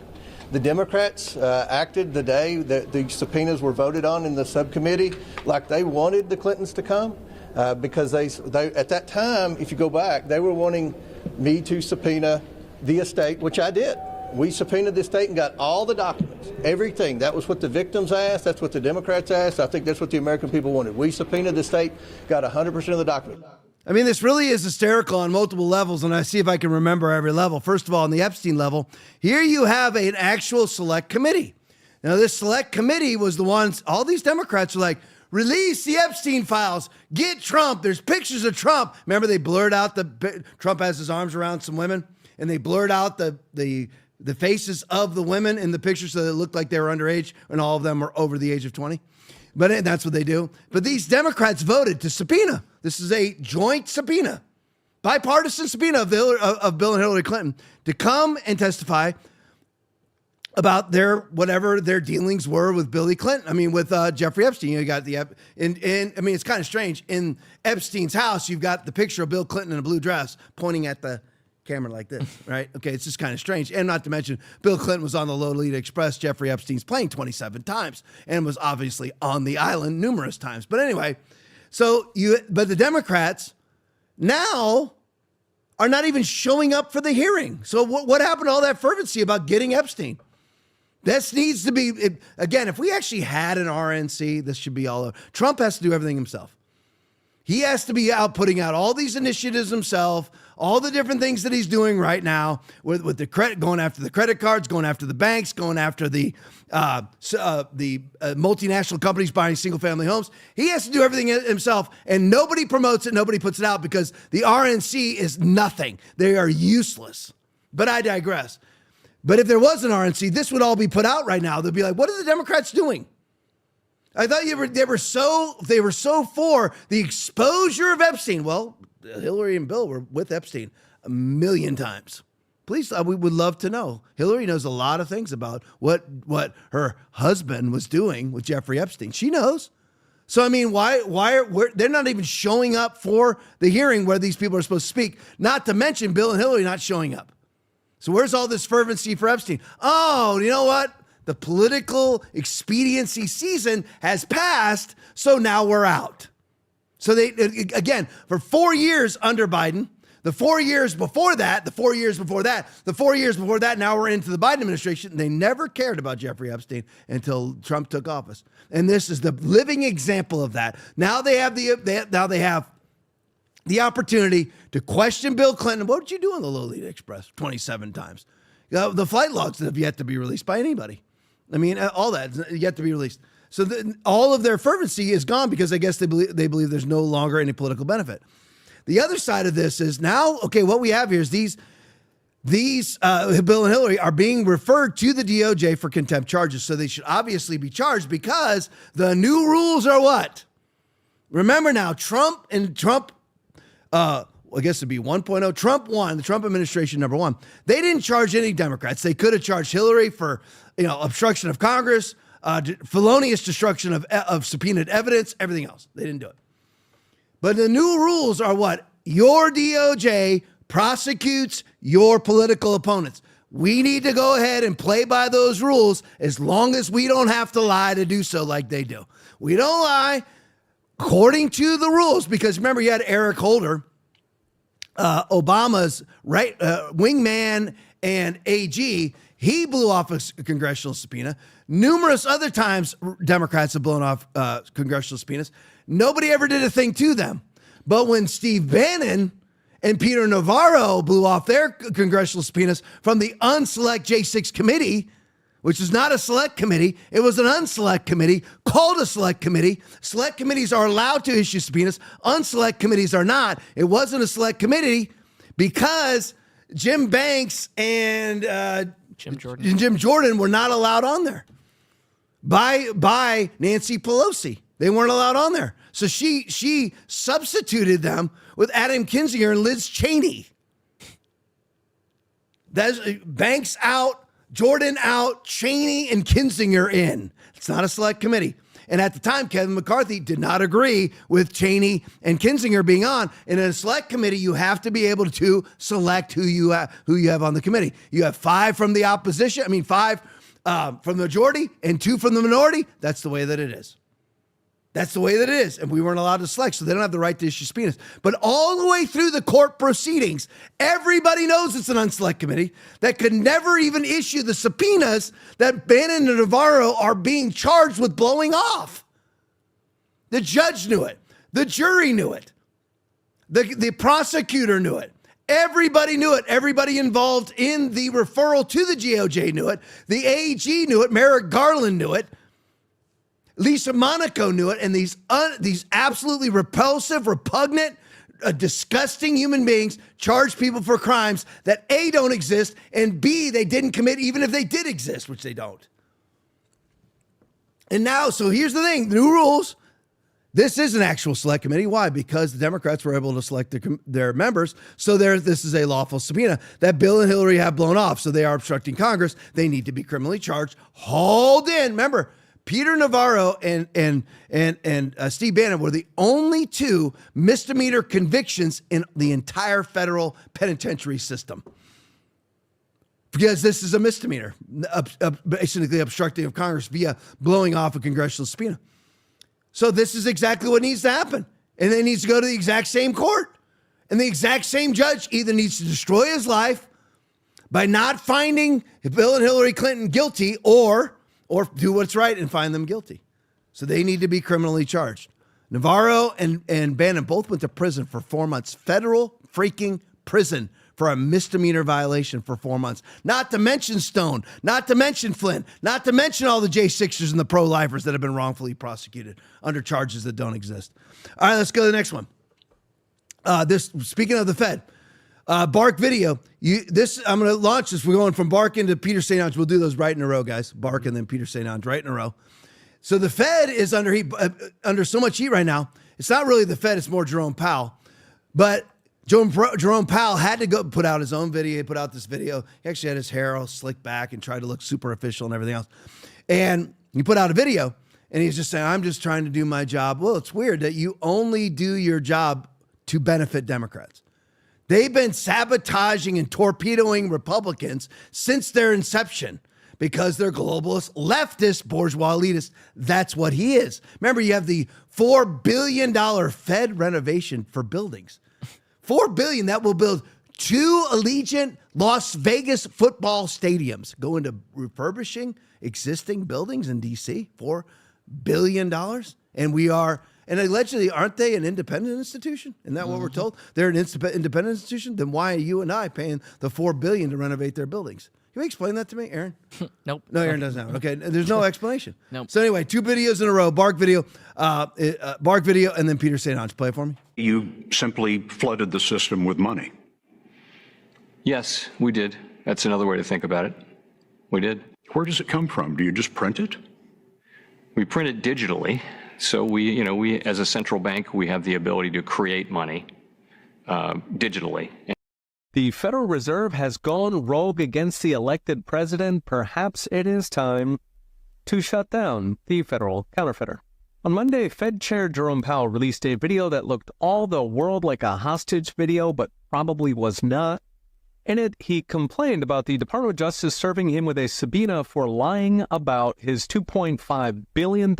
the Democrats acted the day that the subpoenas were voted on in the subcommittee like they wanted the Clintons to come because they at that time, if you go back, they were wanting me to subpoena the estate, which I did. We subpoenaed the estate and got all the documents, everything. That was what the victims asked. That's what the Democrats asked. I think that's what the American people wanted. We subpoenaed the estate, got 100% of the documents.
I mean, this really is hysterical on multiple levels, and I see if I can remember every level. First of all, on the Epstein level, here you have an actual select committee. Now, this select committee was the ones, all these Democrats are like, release the Epstein files, get Trump. There's pictures of Trump. Remember, they blurred out Trump has his arms around some women, and they blurred out the faces of the women in the picture so that it looked like they were underage, and all of them were over the age of 20. But that's what they do. But these Democrats voted to subpoena. This is a joint subpoena, bipartisan subpoena of Bill and Hillary Clinton to come and testify about whatever their dealings were with Billy Clinton. I mean, with Jeffrey Epstein. You got I mean, it's kind of strange. In Epstein's house, you've got the picture of Bill Clinton in a blue dress pointing at the camera like this, right? Okay, it's just kind of strange. And not to mention, Bill Clinton was on the Lolita Express, Jeffrey Epstein's plane 27 times, and was obviously on the island numerous times. But anyway, but the Democrats now are not even showing up for the hearing. So what happened to all that fervency about getting Epstein? This needs to be, again, if we actually had an RNC, this should be all over. Trump has to do everything himself. He has to be out putting out all these initiatives himself, all the different things that he's doing right now with the credit, going after the credit cards, going after the banks, going after the multinational companies buying single family homes. He has to do everything himself, and nobody promotes it. Nobody puts it out because the RNC is nothing. They are useless. But I digress. But if there was an RNC, this would all be put out right now. They'd be like, what are the Democrats doing? I thought they were so for the exposure of Epstein. Well, Hillary and Bill were with Epstein a million times. Please, we would love to know. Hillary knows a lot of things about what her husband was doing with Jeffrey Epstein. She knows. So, I mean, they're not even showing up for the hearing where these people are supposed to speak, not to mention Bill and Hillary not showing up. So where's all this fervency for Epstein? Oh, you know what? The political expediency season has passed, so now we're out. So they, again, for 4 years under Biden, the 4 years before that, the 4 years before that, the 4 years before that, now we're into the Biden administration. They never cared about Jeffrey Epstein until Trump took office. And this is the living example of that. Now they have the opportunity to question Bill Clinton. What did you do on the Lolita Express 27 times? The flight logs that have yet to be released by anybody. I mean, all that is yet to be released. So all of their fervency is gone because I guess they believe there's no longer any political benefit. The other side of this is now, okay, what we have here is these Bill and Hillary are being referred to the DOJ for contempt charges. So they should obviously be charged because the new rules are what? Remember now, Trump, I guess it'd be 1.0. Trump won, the Trump administration, number one. They didn't charge any Democrats. They could have charged Hillary for, obstruction of Congress, felonious destruction of subpoenaed evidence, everything else. They didn't do it. But the new rules are what? Your DOJ prosecutes your political opponents. We need to go ahead and play by those rules as long as we don't have to lie to do so like they do. We don't lie according to the rules, because remember, you had Eric Holder, Obama's wingman and AG. He blew off a congressional subpoena. Numerous other times, Democrats have blown off congressional subpoenas. Nobody ever did a thing to them. But when Steve Bannon and Peter Navarro blew off their congressional subpoenas from the unselect J6 committee, which is not a select committee, it was an unselect committee called a select committee. Select committees are allowed to issue subpoenas. Unselect committees are not. It wasn't a select committee because Jim Banks and Jim Jordan were not allowed on there by Nancy Pelosi. They weren't allowed on there. So she substituted them with Adam Kinzinger and Liz Cheney. That's Banks out, Jordan out, Cheney and Kinzinger in. It's not a select committee. And at the time, Kevin McCarthy did not agree with Cheney and Kinzinger being on. And in a select committee, you have to be able to select who you have on the committee. You have 5 from the opposition. 5 from the majority and 2 from the minority. That's the way that it is. That's the way that it is. And we weren't allowed to select, so they don't have the right to issue subpoenas. But all the way through the court proceedings, everybody knows it's an unselect committee that could never even issue the subpoenas that Bannon and Navarro are being charged with blowing off. The judge knew it. The jury knew it. The prosecutor knew it. Everybody knew it. Everybody involved in the referral to the DOJ knew it. The AG knew it. Merrick Garland knew it. Lisa Monaco knew it, and these absolutely repulsive, repugnant, disgusting human beings charge people for crimes that A, don't exist, and B, they didn't commit even if they did exist, which they don't. And now, so here's the thing, the new rules. This is an actual select committee. Why? Because the Democrats were able to select their members, so this is a lawful subpoena that Bill and Hillary have blown off, so they are obstructing Congress. They need to be criminally charged, hauled in. Remember, Peter Navarro and Steve Bannon were the only 2 misdemeanor convictions in the entire federal penitentiary system. Because this is a misdemeanor, basically obstructing of Congress via blowing off a congressional subpoena. So this is exactly what needs to happen. And it needs to go to the exact same court. And the exact same judge either needs to destroy his life by not finding Bill and Hillary Clinton guilty or do what's right and find them guilty. So they need to be criminally charged. Navarro and Bannon both went to prison for 4 months. Federal freaking prison for a misdemeanor violation for 4 months. Not to mention Stone, not to mention Flynn, not to mention all the J6ers and the pro-lifers that have been wrongfully prosecuted under charges that don't exist. All right, let's go to the next one. Speaking of the Fed, Bark video. I'm going to launch this. We're going from Bark into Peter St. Ange. We'll do those right in a row, guys. Bark and then Peter St. Ange right in a row. So the Fed is under heat, under so much heat right now. It's not really the Fed. It's more Jerome Powell. But Jerome Powell had to go put out his own video. He put out this video. He actually had his hair all slicked back and tried to look super official and everything else. And he put out a video, and he's just saying, I'm just trying to do my job. Well, it's weird that you only do your job to benefit Democrats. They've been sabotaging and torpedoing Republicans since their inception because they're globalist, leftist, bourgeois elitists. That's what he is. Remember, you have the $4 billion Fed renovation for buildings. $4 billion that will build 2 Allegiant Las Vegas football stadiums. Go into refurbishing existing buildings in D.C. $4 billion. And allegedly, aren't they an independent institution? Isn't that what we're told? They're an independent institution? Then why are you and I paying the $4 billion to renovate their buildings? Can you explain that to me, Aaron?
Nope.
No, Aaron doesn't know. Okay, there's no explanation.
Nope.
So anyway, 2 videos in a row, Bark video, and then Peter St. Ange. Play it for me.
You simply flooded the system with money.
Yes, we did. That's another way to think about it. We did.
Where does it come from? Do you just print it?
We print it digitally. So we as a central bank, we have the ability to create money digitally.
The Federal Reserve has gone rogue against the elected president. Perhaps it is time to shut down the federal counterfeiter. On Monday, Fed Chair Jerome Powell released a video that looked all the world like a hostage video, but probably was not. In it, he complained about the Department of Justice serving him with a subpoena for lying about his $2.5 billion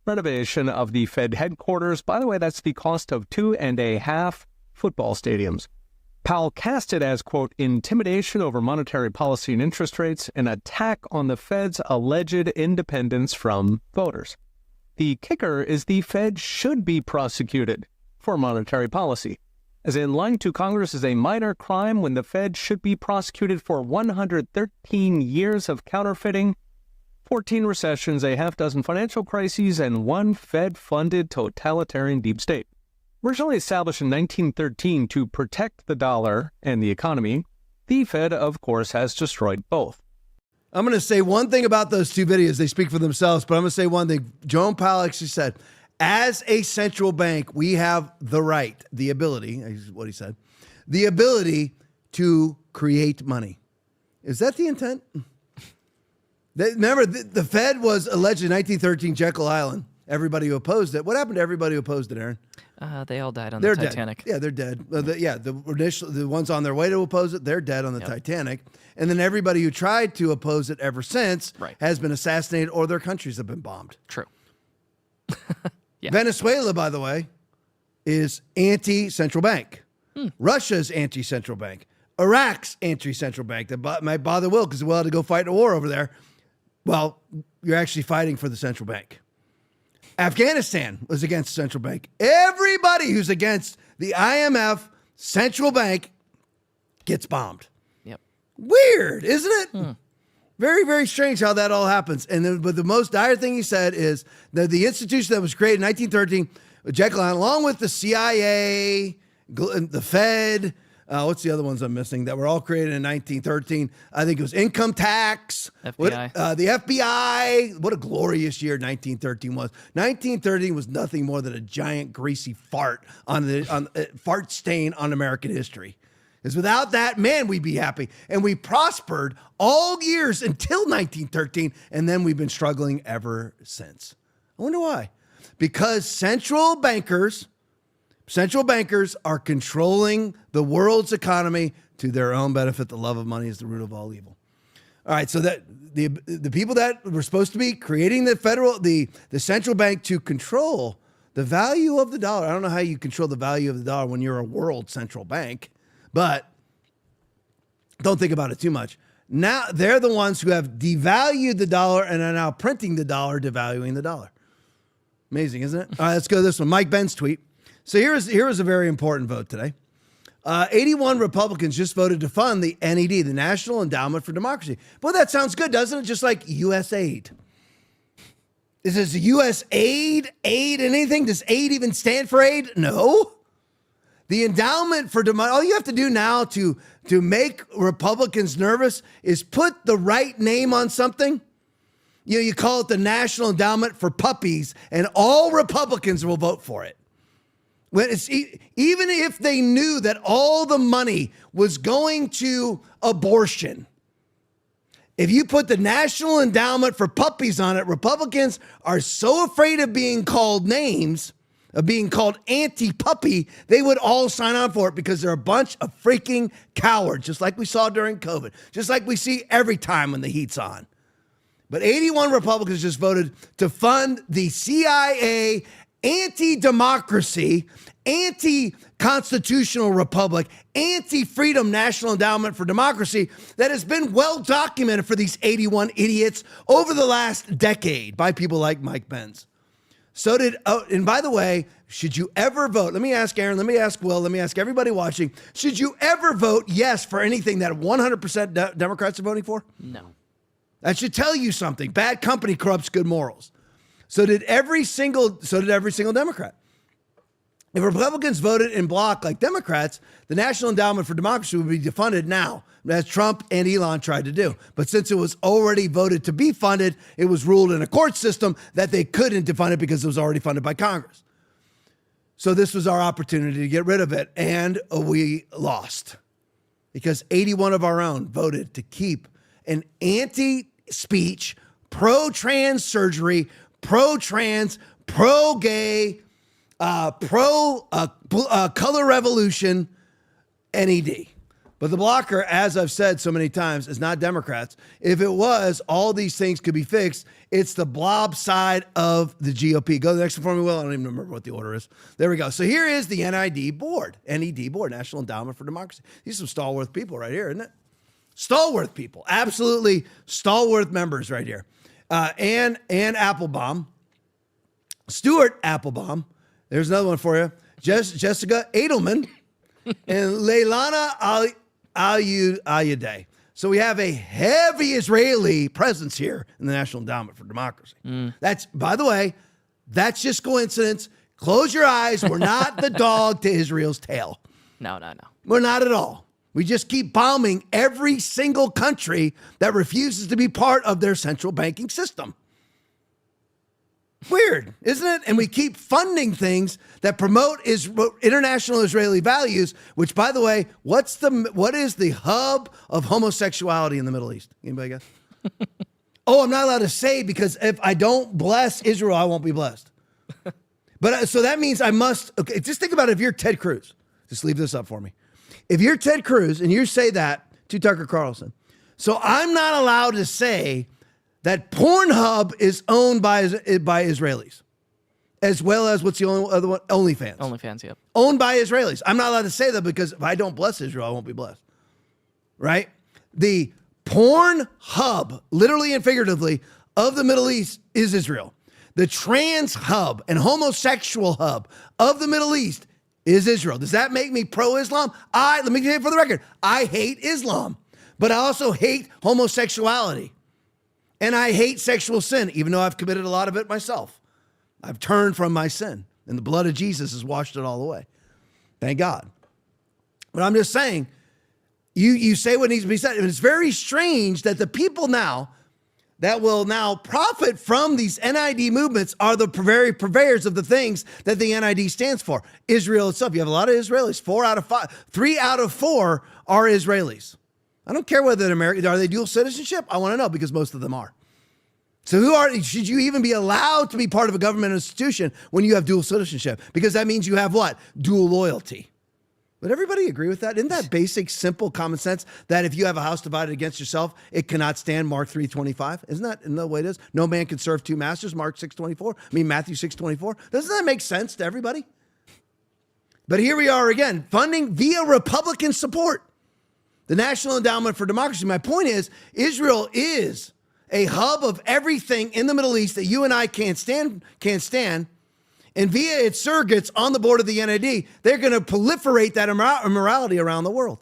renovation of the Fed headquarters. By the way, that's the cost of 2.5 football stadiums. Powell cast it as, quote, intimidation over monetary policy and interest rates, an attack on the Fed's alleged independence from voters. The kicker is the Fed should be prosecuted for monetary policy, as in lying to Congress is a minor crime when the Fed should be prosecuted for 113 years of counterfeiting, 14 recessions, a half-dozen financial crises, and 1 Fed-funded totalitarian deep state. Originally established in 1913 to protect the dollar and the economy, the Fed, of course, has destroyed both.
I'm going to say one thing about those 2 videos. They speak for themselves, but I'm going to say one thing. Jerome Powell actually said, as a central bank, we have the right, the ability, is what he said, the ability to create money. Is that the intent? Remember, the Fed was alleged in 1913, Jekyll Island. Everybody who opposed it. What happened to everybody who opposed it, Aaron?
They all died on
They're
the Titanic.
Dead. Yeah, they're dead. The ones on their way to oppose it, they're dead on the Titanic. And then everybody who tried to oppose it ever since has been assassinated or their countries have been bombed.
True.
Yeah. Venezuela, by the way, is anti-central bank. Russia's anti-central bank. Iraq's anti-central bank. That might bother Will because Will had to go fight a war over there. Well, you're actually fighting for the central bank. Afghanistan was against the central bank. Everybody who's against the IMF central bank gets bombed.
Yep.
Weird, isn't it? Very, very strange how that all happens. But the most dire thing he said is that the institution that was created in 1913, Jekyll Island, along with the CIA, the Fed, what's the other ones I'm missing that were all created in 1913? I think it was income tax,
FBI.
The FBI. What a glorious year 1913 was. 1913 was nothing more than a giant greasy fart fart stain on American history. Because without that, man, we'd be happy. And we prospered all years until 1913, and then we've been struggling ever since. I wonder why. Because central bankers are controlling the world's economy to their own benefit. The love of money is the root of all evil. All right, so that the people that were supposed to be creating the central bank to control the value of the dollar. I don't know how you control the value of the dollar when you're a world central bank, but don't think about it too much. Now they're the ones who have devalued the dollar and are now printing the dollar, devaluing the dollar. Amazing, isn't it? All right, let's go to this one. Mike Ben's tweet. So here was a very important vote today. 81 Republicans just voted to fund the NED, the National Endowment for Democracy. Well, that sounds good, doesn't it? Just like U.S. aid. Is this U.S. aid in anything? Does aid even stand for aid? No. The endowment for democracy, all you have to do now to make Republicans nervous is put the right name on something. You call it the National Endowment for Puppies, and all Republicans will vote for it. When it's, even if they knew that all the money was going to abortion, if you put the National Endowment for Puppies on it, Republicans are so afraid of being called names, of being called anti-puppy, they would all sign on for it because they're a bunch of freaking cowards, just like we saw during COVID, just like we see every time when the heat's on. But 81 Republicans just voted to fund the CIA anti-democracy, anti-constitutional republic, anti-freedom National Endowment for Democracy that has been well documented for these 81 idiots over the last decade by people like Mike Pence. So did, and by the way, should you ever vote? Let me ask Aaron, let me ask Will, let me ask everybody watching. Should you ever vote yes for anything that 100% Democrats are voting for?
No.
That should tell you something. Bad company corrupts good morals. So did every single Democrat. If Republicans voted in bloc like Democrats, the National Endowment for Democracy would be defunded now, as Trump and Elon tried to do. But since it was already voted to be funded, it was ruled in a court system that they couldn't defund it because it was already funded by Congress. So this was our opportunity to get rid of it, and we lost because 81 of our own voted to keep an anti-speech, pro-trans surgery, pro-trans, pro-gay, pro-color revolution NED. But the blocker, as I've said so many times, is not Democrats. If it was, all these things could be fixed. It's the blob side of the GOP. Go to the next one for me, Will. I don't even remember what the order is. There we go. So here is the NED board, National Endowment for Democracy. These are some stalwart people right here, isn't it? Stalwart people, absolutely stalwart members right here. Ann Applebaum, Stuart Applebaum, there's another one for you, Jessica Edelman, and Leilani Alyadeh. So we have a heavy Israeli presence here in the National Endowment for Democracy. That's, by the way, that's just coincidence. Close your eyes. We're not the dog to Israel's tail.
No.
We're not at all. We just keep bombing every single country that refuses to be part of their central banking system. Weird, isn't it? And we keep funding things that promote international Israeli values, which, by the way, what is the hub of homosexuality in the Middle East? Anybody guess? Oh, I'm not allowed to say because if I don't bless Israel, I won't be blessed. But so that means I must, okay, just think about it if you're Ted Cruz. Just leave this up for me. If you're Ted Cruz and you say that to Tucker Carlson, so I'm not allowed to say that Pornhub is owned by Israelis, as well as what's the only other one? OnlyFans.
OnlyFans, yep.
Owned by Israelis. I'm not allowed to say that because if I don't bless Israel, I won't be blessed. Right? The porn hub, literally and figuratively, of the Middle East is Israel. The trans hub and homosexual hub of the Middle East is Israel. Does that make me pro-Islam? Let me say it for the record. I hate Islam, but I also hate homosexuality. And I hate sexual sin, even though I've committed a lot of it myself. I've turned from my sin, and the blood of Jesus has washed it all away. Thank God. But I'm just saying, you say what needs to be said. And it's very strange that the people now that will now profit from these NID movements are the very purveyors of the things that the NID stands for. Israel itself. You have a lot of Israelis. 3 out of 4 are Israelis. I don't care whether they're American. Are they dual citizenship? I want to know because most of them are. So should you even be allowed to be part of a government institution when you have dual citizenship? Because that means you have what? Dual loyalty. Would everybody agree with that? Isn't that basic, simple common sense that if you have a house divided against yourself, it cannot stand? Mark 3:25. Isn't that the way it is? No man can serve two masters. Mark 6:24. Matthew 6:24. Doesn't that make sense to everybody? But here we are again, funding via Republican support. The National Endowment for Democracy. My point is, Israel is a hub of everything in the Middle East that you and I can't stand. And And via its surrogates on the board of the NAD, they're going to proliferate that immorality around the world.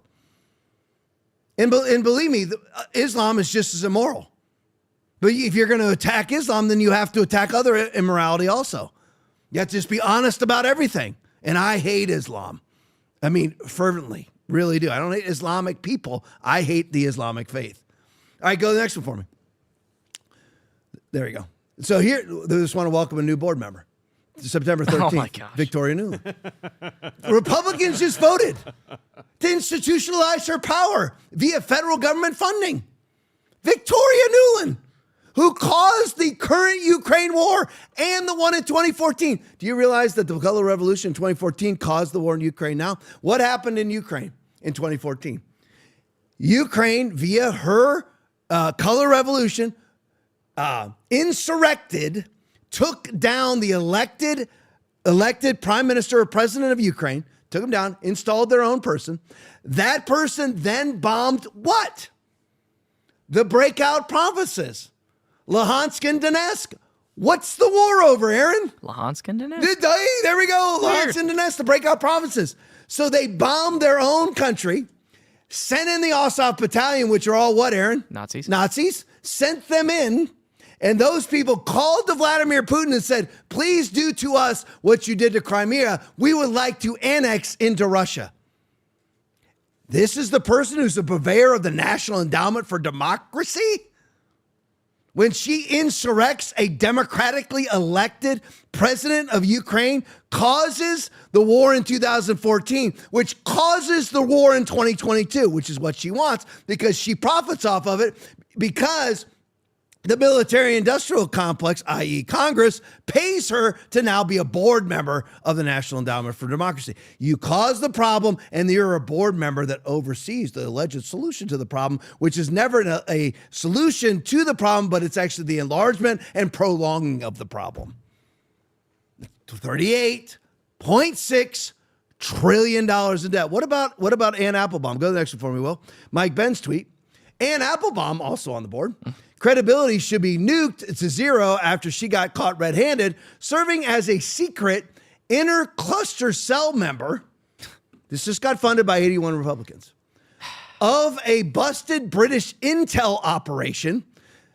And believe me, Islam is just as immoral. But if you're going to attack Islam, then you have to attack other immorality also. You have to just be honest about everything. And I hate Islam. I mean, fervently, really do. I don't hate Islamic people. I hate the Islamic faith. All right, go to the next one for me. There you go. So here, they just want to welcome a new board member. September 13th,
Oh my gosh.
Victoria Nuland. Republicans just voted to institutionalize her power via federal government funding. Victoria Nuland, who caused the current Ukraine war and the one in 2014. Do you realize that the color revolution in 2014 caused the war in Ukraine now? What happened in Ukraine in 2014? Ukraine, via her color revolution, insurrected, took down the elected prime minister or president of Ukraine, took him down, installed their own person. That person then bombed what? The breakout provinces, Luhansk and Donetsk. What's the war over, Aaron?
Luhansk and Donetsk.
Hey, there we go.
Weird.
Luhansk and Donetsk, the breakout provinces. So they bombed their own country, sent in the Azov Battalion, which are all what, Aaron?
Nazis.
Sent them in. And those people called to Vladimir Putin and said, please do to us what you did to Crimea. We would like to annex into Russia. This is the person who's the purveyor of the National Endowment for Democracy? When she insurrects a democratically elected president of Ukraine, causes the war in 2014, which causes the war in 2022, which is what she wants because she profits off of it because the military-industrial complex, i.e. Congress, pays her to now be a board member of the National Endowment for Democracy. You cause the problem, and you're a board member that oversees the alleged solution to the problem, which is never a solution to the problem, but it's actually the enlargement and prolonging of the problem. $38.6 trillion in debt. What about Ann Applebaum? Go to the next one for me, Will. Mike Ben's tweet. Ann Applebaum, also on the board. Credibility should be nuked to zero after she got caught red-handed, serving as a secret inner cluster cell member. This just got funded by 81 Republicans. Of a busted British intel operation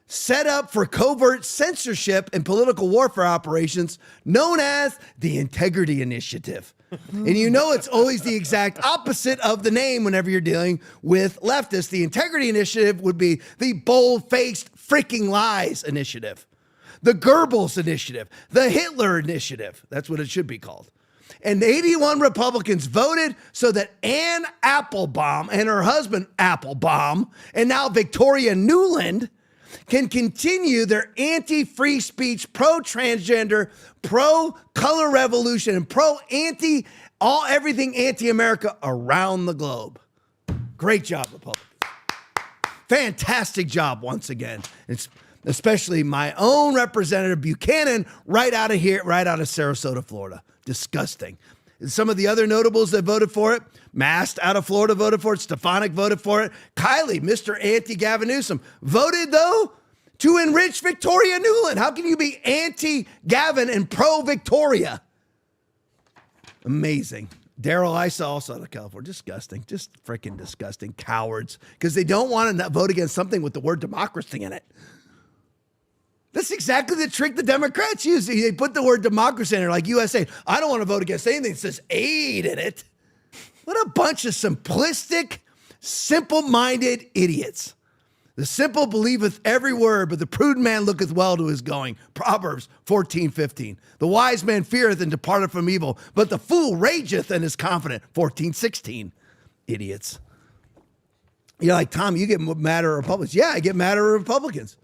set up for covert censorship and political warfare operations known as the Integrity Initiative. And you know it's always the exact opposite of the name whenever you're dealing with leftists. The Integrity Initiative would be the bold-faced freaking lies initiative, the Goebbels Initiative, the Hitler Initiative. That's what it should be called. And 81 Republicans voted so that Ann Applebaum and her husband Applebaum and now Victoria Nuland can continue their anti-free speech, pro-transgender, pro-color revolution, and everything anti-America around the globe. Great job, Republicans. Fantastic job once again. It's especially my own representative Buchanan right out of Sarasota, Florida. Disgusting. And some of the other notables that voted for it, Mast out of Florida voted for it. Stefanik voted for it. Kylie, Mr. Anti-Gavin Newsom, voted, though, to enrich Victoria Nuland. How can you be anti-Gavin and pro-Victoria? Amazing. Daryl Issa, also out of California. Disgusting. Just freaking disgusting. Cowards. Because they don't want to vote against something with the word democracy in it. That's exactly the trick the Democrats use. They put the word democracy in there, like USA. I don't want to vote against anything that says aid in it. What a bunch of simplistic, simple-minded idiots. The simple believeth every word, but the prudent man looketh well to his going. Proverbs 14:15. The wise man feareth and departeth from evil, but the fool rageth and is confident. 14:16. Idiots. You're like, Tom, you get mad at Republicans. Yeah, I get mad at Republicans.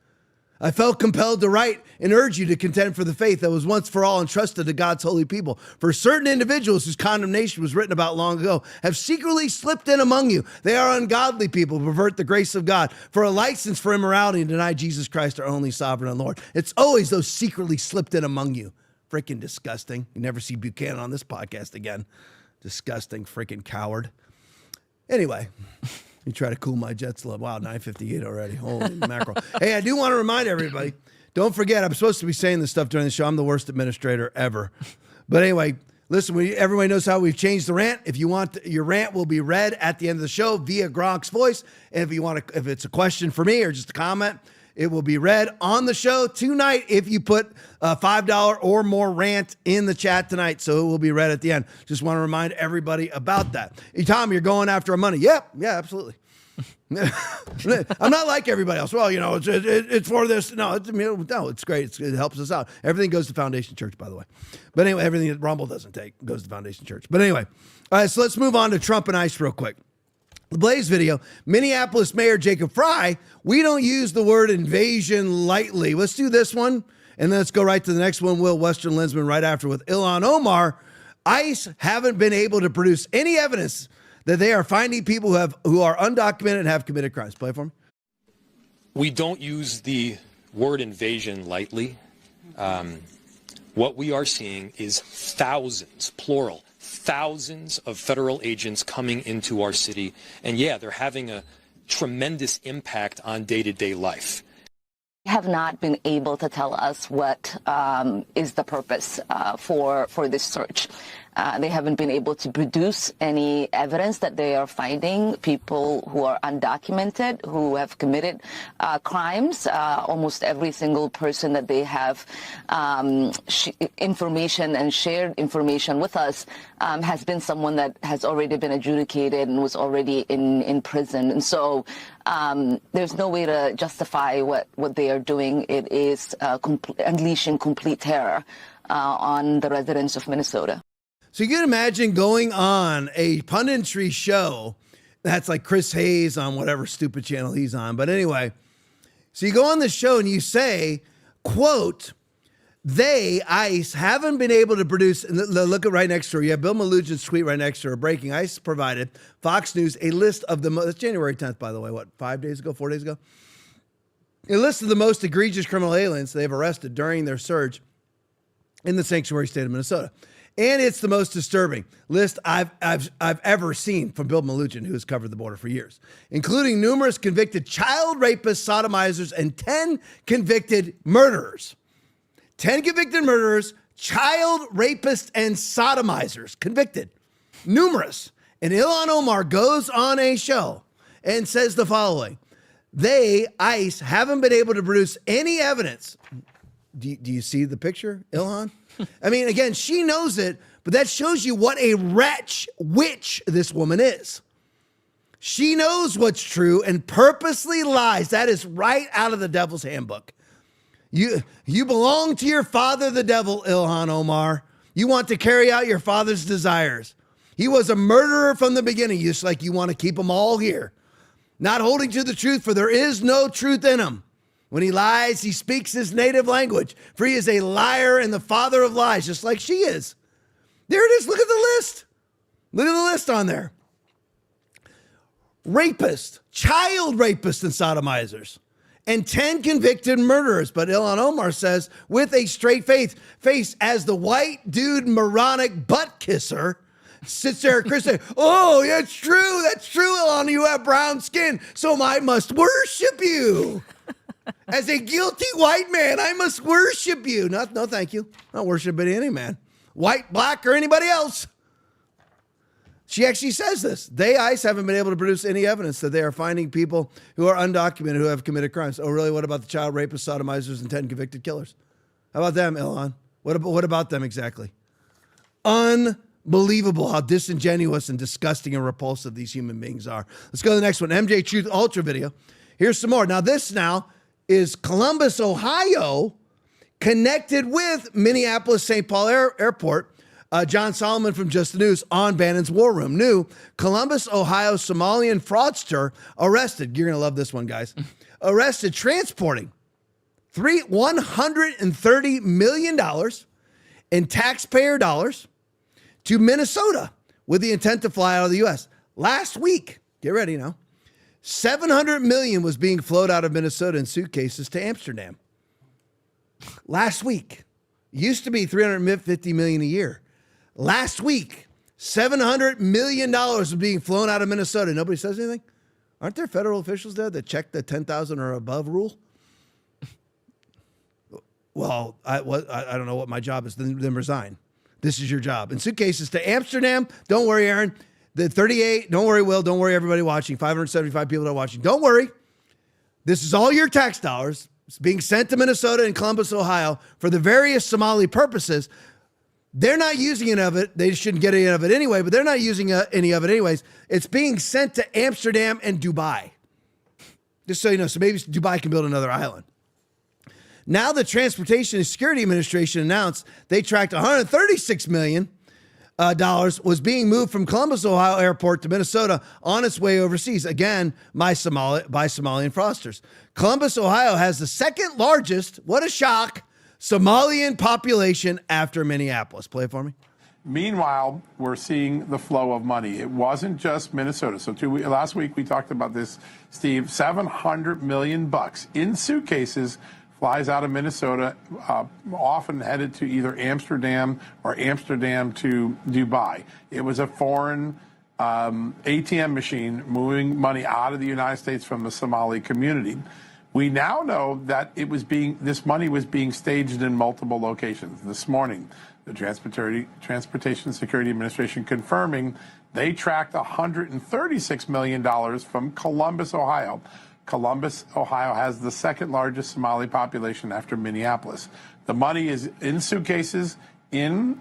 I felt compelled to write and urge you to contend for the faith that was once for all entrusted to God's holy people. For certain individuals whose condemnation was written about long ago have secretly slipped in among you. They are ungodly people who pervert the grace of God for a license for immorality and deny Jesus Christ, our only sovereign and Lord. It's always those secretly slipped in among you. Freaking disgusting. You never see Buchanan on this podcast again. Disgusting freaking coward. Anyway. You try to cool my jets level. Wow, 9:58 already. Holy mackerel. Hey, I do want to remind everybody, don't forget, I'm supposed to be saying this stuff during the show. I'm the worst administrator ever. But anyway, listen, everybody knows how we've changed the rant. If you want, your rant will be read at the end of the show via Gronk's voice. And if it's a question for me or just a comment, it will be read on the show tonight if you put a $5 or more rant in the chat tonight. So it will be read at the end. Just want to remind everybody about that. Hey, Tom, you're going after our money. Yep. Yeah, absolutely. I'm not like everybody else. Well, it's for this. No, it's great. It helps us out. Everything goes to Foundation Church, by the way. But anyway, everything that Rumble doesn't take goes to Foundation Church. But anyway, all right, so let's move on to Trump and ICE real quick. The Blaze video, Minneapolis Mayor Jacob Fry, we don't use the word invasion lightly. Let's do this one, and then let's go right to the next one, Will Western Lensman, right after with Ilhan Omar. ICE haven't been able to produce any evidence that they are finding people who are undocumented and have committed crimes. Play for me.
We don't use the word invasion lightly. What we are seeing is thousands, plural, thousands of federal agents coming into our city. And yeah, they're having a tremendous impact on day-to-day life.
Have not been able to tell us what is the purpose for this search. They haven't been able to produce any evidence that they are finding people who are undocumented, who have committed crimes. Almost every single person that they have information and shared information with us has been someone that has already been adjudicated and was already in prison. And so there's no way to justify what they are doing. It is unleashing complete terror on the residents of Minnesota.
So you can imagine going on a punditry show that's like Chris Hayes on whatever stupid channel he's on. But anyway, so you go on the show and you say, quote, ICE, haven't been able to produce, and look at right next to her. You have Bill Melugin tweet right next to her. Breaking, ICE provided Fox News a list of that's January 10th, by the way, 4 days ago? A list of the most egregious criminal aliens they've arrested during their surge in the sanctuary state of Minnesota. And it's the most disturbing list I've ever seen from Bill Melugin, who has covered the border for years, including numerous convicted child rapists, sodomizers, and 10 convicted murderers. 10 convicted murderers, child rapists, and sodomizers convicted. Numerous. And Ilhan Omar goes on a show and says the following. ICE, haven't been able to produce any evidence. Do you see the picture, Ilhan? I mean, again, she knows it, but that shows you what a witch this woman is. She knows what's true and purposely lies. That is right out of the devil's handbook. You belong to your father, the devil, Ilhan Omar. You want to carry out your father's desires. He was a murderer from the beginning, just like you want to keep them all here. Not holding to the truth, for there is no truth in him. When he lies, he speaks his native language, for he is a liar and the father of lies, just like she is. There it is. Look at the list. Look at the list on there. Rapists, child rapists and sodomizers, and 10 convicted murderers. But Ilhan Omar says, with a straight face, as the white dude moronic butt kisser, sits there, Chris says, oh, that's true, Ilhan, you have brown skin, so I must worship you. As a guilty white man, I must worship you. No, thank you. Not worshiping any man. White, black, or anybody else. She actually says this. ICE haven't been able to produce any evidence that they are finding people who are undocumented who have committed crimes. Oh, really? What about the child rapists, sodomizers, and 10 convicted killers? How about them, Ilhan? What about them exactly? Unbelievable how disingenuous and disgusting and repulsive these human beings are. Let's go to the next one. MJ Truth Ultra video. Here's some more. This is Columbus, Ohio, connected with Minneapolis St. Paul Airport. John Solomon from Just the News on Bannon's War Room. New Columbus, Ohio Somalian fraudster arrested. You're going to love this one, guys. Arrested transporting $130 million in taxpayer dollars to Minnesota with the intent to fly out of the U.S. Last week, get ready now, $700 million was being flown out of Minnesota in suitcases to Amsterdam. Last week. Used to be $350 million a year. Last week, $700 million was being flown out of Minnesota. Nobody says anything? Aren't there federal officials there that check the 10,000 or above rule? Well, I don't know what my job is. Then resign. This is your job. In suitcases to Amsterdam. Don't worry, Aaron. The 38, don't worry, Will. Don't worry, everybody watching. 575 people that are watching. Don't worry. This is all your tax dollars. It's being sent to Minnesota and Columbus, Ohio for the various Somali purposes. They're not using any of it. They shouldn't get any of it anyway, but they're not using any of it anyways. It's being sent to Amsterdam and Dubai. Just so you know, so maybe Dubai can build another island. Now the Transportation and Security Administration announced they tracked $136 million was being moved from Columbus, Ohio airport to Minnesota on its way overseas. Again, by Somalian fraudsters. Columbus, Ohio has the second largest, what a shock, Somalian population after Minneapolis. Play it for me.
Meanwhile, we're seeing the flow of money. It wasn't just Minnesota. So last week we talked about this, Steve, $700 million in suitcases flies out of Minnesota, often headed to either Amsterdam or Amsterdam to Dubai. It was a foreign ATM machine moving money out of the United States from the Somali community. We now know that this money was being staged in multiple locations. This morning, the Transportation Security Administration confirming they tracked $136 million from Columbus, Ohio. Columbus, Ohio has the second largest Somali population after Minneapolis. The money is in suitcases in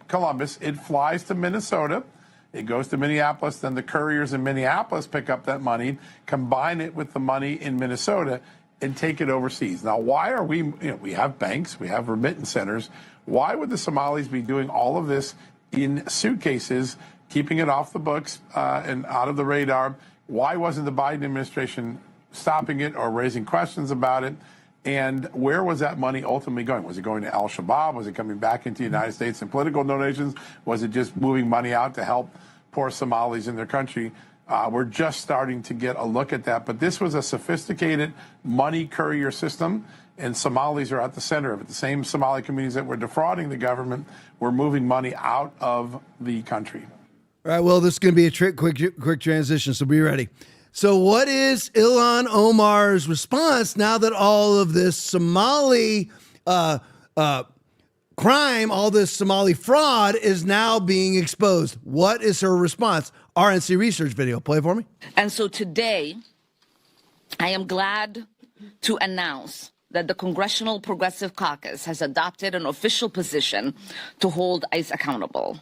Columbus. It flies to Minnesota. It goes to Minneapolis. Then the couriers in Minneapolis pick up that money, combine it with the money in Minnesota, and take it overseas. Now, why are we have banks, we have remittance centers. Why would the Somalis be doing all of this in suitcases, keeping it off the books and out of the radar? Why wasn't the Biden administration stopping it or raising questions about it? And where was that money ultimately going? Was it going to Al-Shabaab? Was it coming back into the United States in political donations? Was it just moving money out to help poor Somalis in their country? We're just starting to get a look at that. But this was a sophisticated money courier system, and Somalis are at the center of it. The same Somali communities that were defrauding the government were moving money out of the country.
All right, well, this is going to be a quick transition, so be ready. So what is Ilhan Omar's response now that all of this Somali crime, all this Somali fraud is now being exposed? What is her response? RNC research video. Play for me.
And so today, I am glad to announce that the Congressional Progressive Caucus has adopted an official position to hold ICE accountable.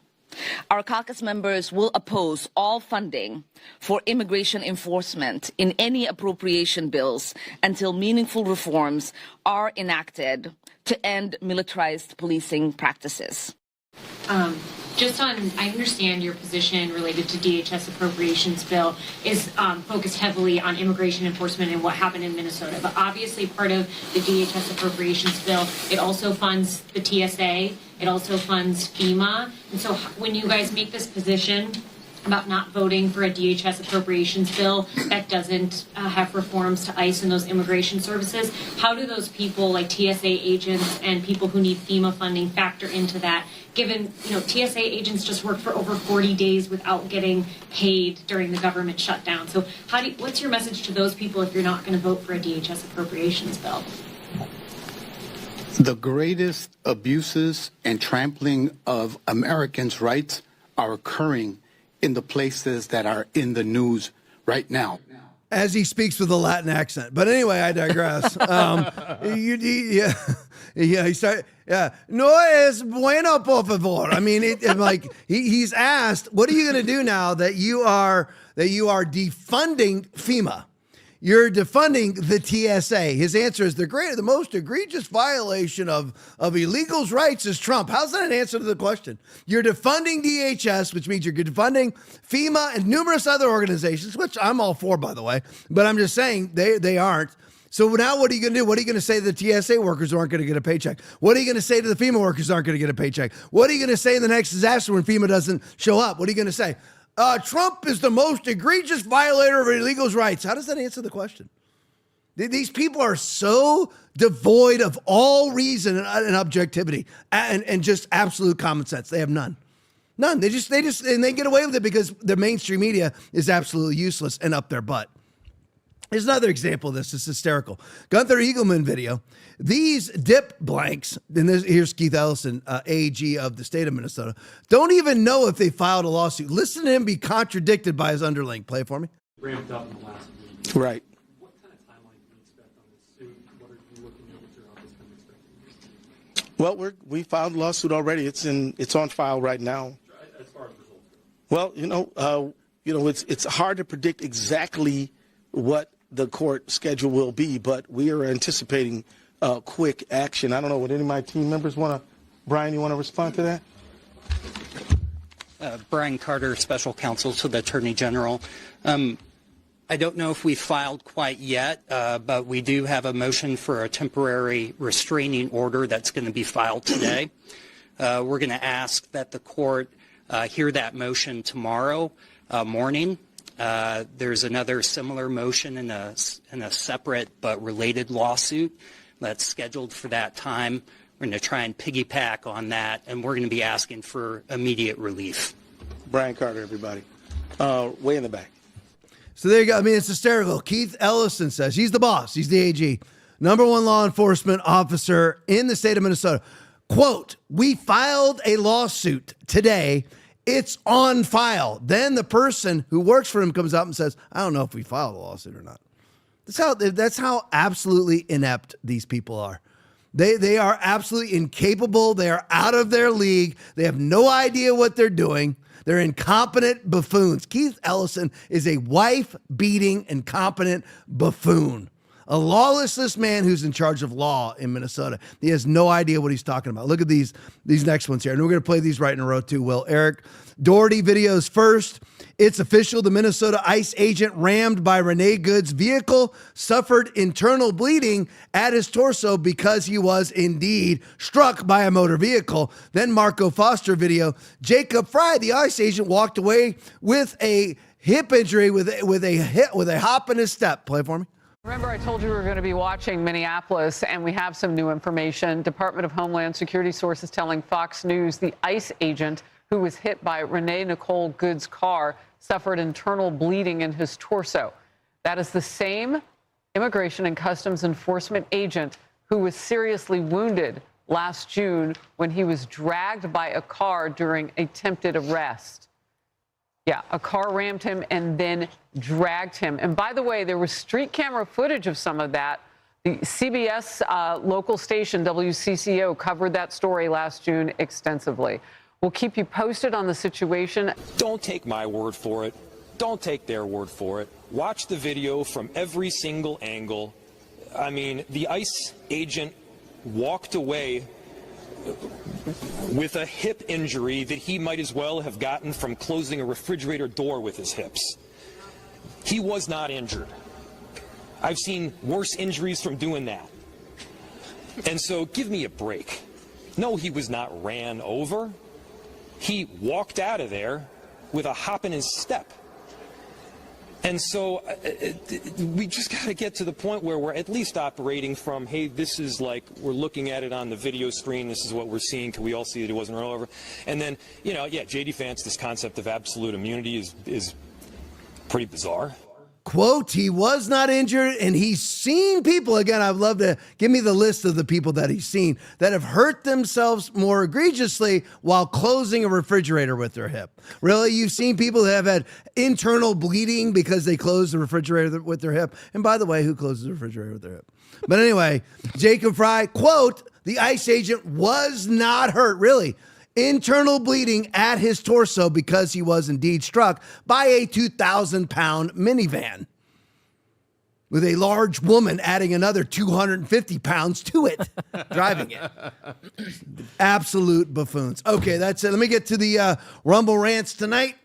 Our caucus members will oppose all funding for immigration enforcement in any appropriation bills until meaningful reforms are enacted to end militarized policing practices.
I understand your position related to DHS appropriations bill is focused heavily on immigration enforcement and what happened in Minnesota. But obviously part of the DHS appropriations bill, it also funds the TSA, it also funds FEMA. And so when you guys make this position about not voting for a DHS appropriations bill that doesn't have reforms to ICE and those immigration services, how do those people like TSA agents and people who need FEMA funding factor into that? Given, TSA agents just worked for over 40 days without getting paid during the government shutdown. So what's your message to those people if you're not going to vote for a DHS appropriations bill?
The greatest abuses and trampling of Americans' rights are occurring in the places that are in the news right now.
As he speaks with a Latin accent. But anyway, I digress. No es bueno, por favor. I mean, he's asked, what are you going to do now that you are defunding FEMA? You're defunding the TSA. His answer is the most egregious violation of illegals' rights is Trump. How's that an answer to the question? You're defunding DHS, which means you're defunding FEMA and numerous other organizations, which I'm all for, by the way. But I'm just saying they aren't. So now what are you going to do? What are you going to say to the TSA workers who aren't going to get a paycheck? What are you going to say to the FEMA workers who aren't going to get a paycheck? What are you going to say in the next disaster when FEMA doesn't show up? What are you going to say? Trump is the most egregious violator of illegals' rights. How does that answer the question? These people are so devoid of all reason and objectivity and just absolute common sense. They have none. None. They get away with it because the mainstream media is absolutely useless and up their butt. Here's another example of this. It's hysterical. Gunther Eagleman video. These dip blanks, and here's Keith Ellison, AG of the state of Minnesota, don't even know if they filed a lawsuit. Listen to him be contradicted by his underling. Play it for me.
Ramped up in the last week.
Right.
What kind of timeline can you expect on this suit? What are you looking at? What's your office kind of expecting?
Well, we filed a lawsuit already. It's on file right now.
As far as results
Well, it's hard to predict exactly what the court schedule will be, but we are anticipating quick action. I don't know, would any of my team members want to, Brian, you want to respond to that?
Brian Carter, Special Counsel to the Attorney General. I don't know if we filed quite yet, but we do have a motion for a temporary restraining order that's going to be filed today. We're going to ask that the court hear that motion tomorrow morning. There's another similar motion in a separate but related lawsuit that's scheduled for that time. We're going to try and piggyback on that, and we're going to be asking for immediate relief.
Brian Carter, everybody. Way in the back.
So there you go. I mean, it's hysterical. Keith Ellison says he's the boss. He's the AG. Number one law enforcement officer in the state of Minnesota. Quote, we filed a lawsuit today. It's on file. Then the person who works for him comes up and says, I don't know if we filed a lawsuit or not. That's how absolutely inept these people are. They are absolutely incapable. They are out of their league. They have no idea what they're doing. They're incompetent buffoons. Keith Ellison is a wife-beating, incompetent buffoon. A lawless man who's in charge of law in Minnesota. He has no idea what he's talking about. Look at these next ones here. And we're going to play these right in a row too, Will. Eric Doherty videos first. It's official. The Minnesota ICE agent rammed by Renee Good's vehicle suffered internal bleeding at his torso because he was indeed struck by a motor vehicle. Then Marco Foster video. Jacob Fry, the ICE agent, walked away with a hip injury with a hop in his step. Play for me.
Remember, I told you we were going to be watching Minneapolis, and we have some new information. Department of Homeland Security sources telling Fox News the ICE agent who was hit by Renee Nicole Good's car suffered internal bleeding in his torso. That is the same Immigration and Customs Enforcement agent who was seriously wounded last June when he was dragged by a car during a attempted arrest. Yeah, a car rammed him and then dragged him. And by the way, there was street camera footage of some of that. The CBS local station, WCCO, covered that story last June extensively. We'll keep you posted on the situation.
Don't take my word for it. Don't take their word for it. Watch the video from every single angle. I mean, the ICE agent walked away with a hip injury that he might as well have gotten from closing a refrigerator door with his hips. He was not injured. I've seen worse injuries from doing that. And so give me a break. No, he was not ran over. He walked out of there with a hop in his step. And so we just got to get to the point where we're at least operating from, hey, this is like, we're looking at it on the video screen. This is what we're seeing. Can we all see that it wasn't run over? And then, you know, yeah, J.D. Vance, this concept of absolute immunity is pretty bizarre.
Quote, he was not injured, and he's seen people, again, I'd love to give me the list of the people that he's seen that have hurt themselves more egregiously while closing a refrigerator with their hip. Really? You've seen people that have had internal bleeding because they closed the refrigerator with their hip. And by the way, who closes the refrigerator with their hip? But anyway, Jacob Fry, quote, the ICE agent was not hurt, really. Internal bleeding at his torso because he was indeed struck by a 2,000-pound minivan with a large woman adding another 250 pounds to it, driving it. Absolute buffoons. Okay, that's it. Let me get to the Rumble rants tonight.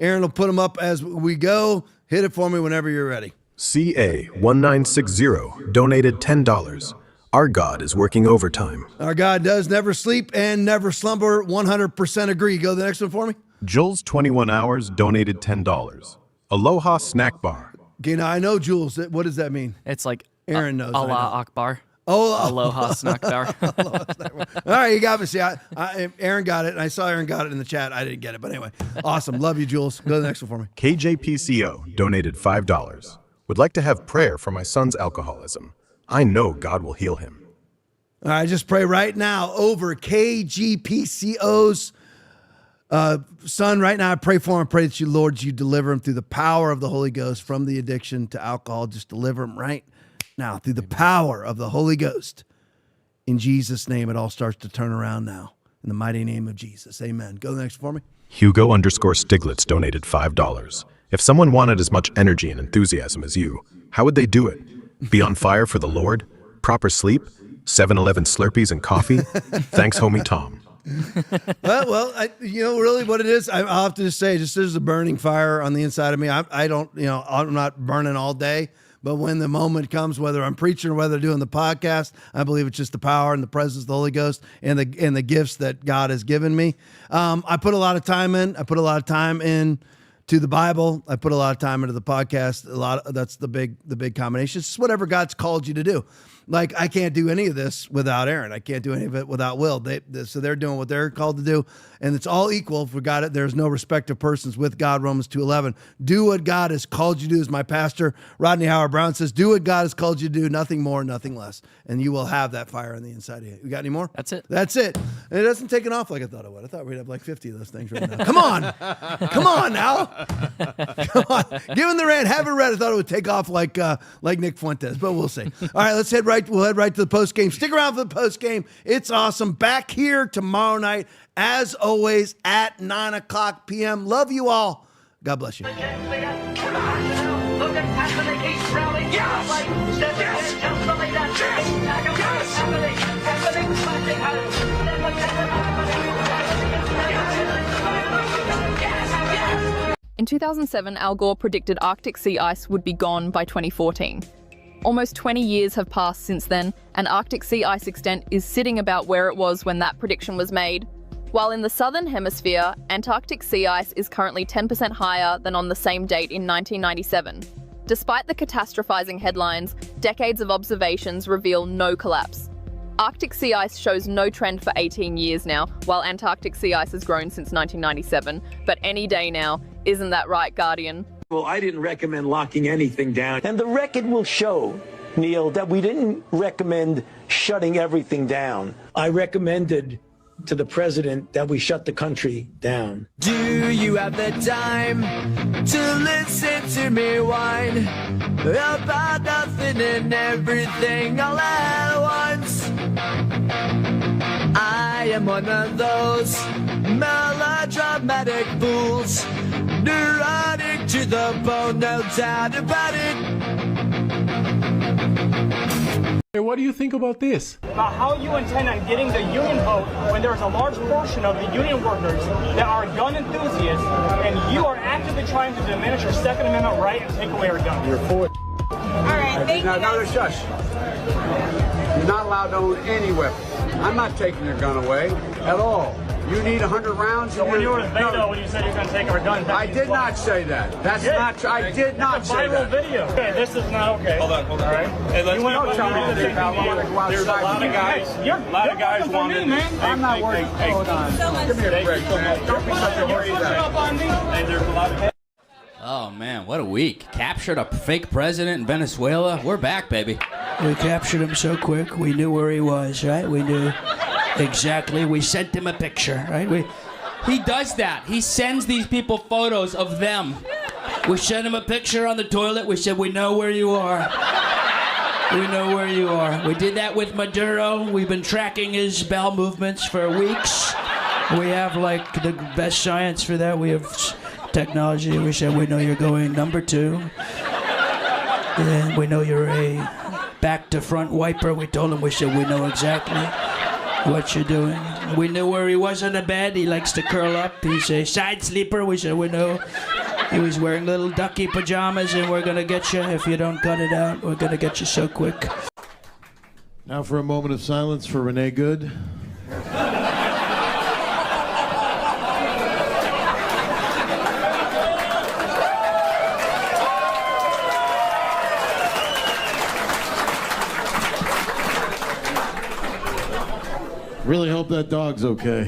Aaron will put them up as we go. Hit it for me whenever you're ready.
CA1960 donated $10. Our God is working overtime.
Our God does never sleep and never slumber. 100% agree. Go to the next one for me.
Jules 21 Hours donated $10. Aloha Snack Bar.
Okay, now I know Jules. What does that mean?
It's like
Aaron knows.
Allah Akbar.
Oh,
Aloha Snack Bar.
All right, you got me. See, Aaron got it, and I saw Aaron got it in the chat. I didn't get it, but anyway, awesome. Love you, Jules. Go to the next one for me.
KJPCO donated $5. Would like to have prayer for my son's alcoholism. I know God will heal him.
All right, just pray right now over KGPCO's son. Right now, I pray for him. I pray that you, Lord, you deliver him through the power of the Holy Ghost from the addiction to alcohol. Just deliver him right now through the power of the Holy Ghost. In Jesus' name, it all starts to turn around now. In the mighty name of Jesus, amen. Go next for me.
Hugo_Stiglitz donated $5. If someone wanted as much energy and enthusiasm as you, how would they do it? Be on fire for the Lord? Proper sleep? 7-Eleven Slurpees and coffee? Thanks, homie Tom.
Well, really what it is, I'll have to just say, just there's a burning fire on the inside of me. I don't, I'm not burning all day. But when the moment comes, whether I'm preaching or whether doing the podcast, I believe it's just the power and the presence of the Holy Ghost and the gifts that God has given me. I put a lot of time in. I put a lot of time in to the Bible. I put a lot of time into the podcast. That's the big combination. It's whatever God's called you to do. Like, I can't do any of this without Aaron. I can't do any of it without Will. So they're doing what they're called to do, and it's all equal. For God, there's no respect of persons with God, Romans 2:11. Do what God has called you to do, as my pastor, Rodney Howard-Brown, says. Do what God has called you to do, nothing more, nothing less, and you will have that fire on the inside of you. You got any more?
That's it.
That's it. And it hasn't taken off like I thought it would. I thought we'd have like 50 of those things right now. Come on. Come on now. Come on. Given the rant, haven't read, I thought it would take off like Nick Fuentes, but we'll see. All right, we'll head right to the post game. Stick around for the post game. It's awesome. Back here tomorrow night, as always, at 9:00 p.m. Love you all. God bless you.
In 2007, Al Gore predicted Arctic sea ice would be gone by 2014. Almost 20 years have passed since then, and Arctic sea ice extent is sitting about where it was when that prediction was made. While in the southern hemisphere, Antarctic sea ice is currently 10% higher than on the same date in 1997. Despite the catastrophizing headlines, decades of observations reveal no collapse. Arctic sea ice shows no trend for 18 years now, while Antarctic sea ice has grown since 1997. But any day now, isn't that right, Guardian?
Well, I didn't recommend locking anything down. And the record will show, Neil, that we didn't recommend shutting everything down. I recommended to the president that we shut the country down.
Do you have the time to listen to me whine about nothing and everything all at once? I am one of those melodramatic fools, neurotic to the bone, no doubt about it.
Hey, what do you think about this?
About how you intend on getting the union vote when there's a large portion of the union workers that are gun enthusiasts, and you are actively trying to diminish your Second Amendment right and take away our guns.
You're for it.
All right, thank you.
No, shush. You're not allowed to own any weapon. I'm not taking your gun away at all. You need 100 rounds.
So when you were with Beto, when you said you're going to take our guns back,
I did not say that. That's not true. I did not say that.
Viral video. Okay, this is not okay. Hold on. All right.
Hey, let's
you went
tell me
there's
a lot of guys.
A lot of guys want me, man.
I'm not worried. Hold on. Give me a break, man. Don't be such a horse.
And there's a lot of.
Oh, man, what a week. Captured a fake president in Venezuela. We're back, baby.
We captured him so quick, we knew where he was, right? We knew exactly. We sent him a picture, right?
He does that. He sends these people photos of them.
We sent him a picture on the toilet. We said, we know where you are. We know where you are. We did that with Maduro. We've been tracking his bowel movements for weeks. We have, like, the best science for that. We have technology. We said, we know you're going number 2. And we know you're a back-to-front wiper. We told him, we said, we know exactly what you're doing. We knew where he was on the bed. He likes to curl up. He's a side sleeper. We said, we know. He was wearing little ducky pajamas, and we're going to get you. If you don't cut it out, we're going to get you so quick.
Now for a moment of silence for Renee Good. Really hope that dog's okay.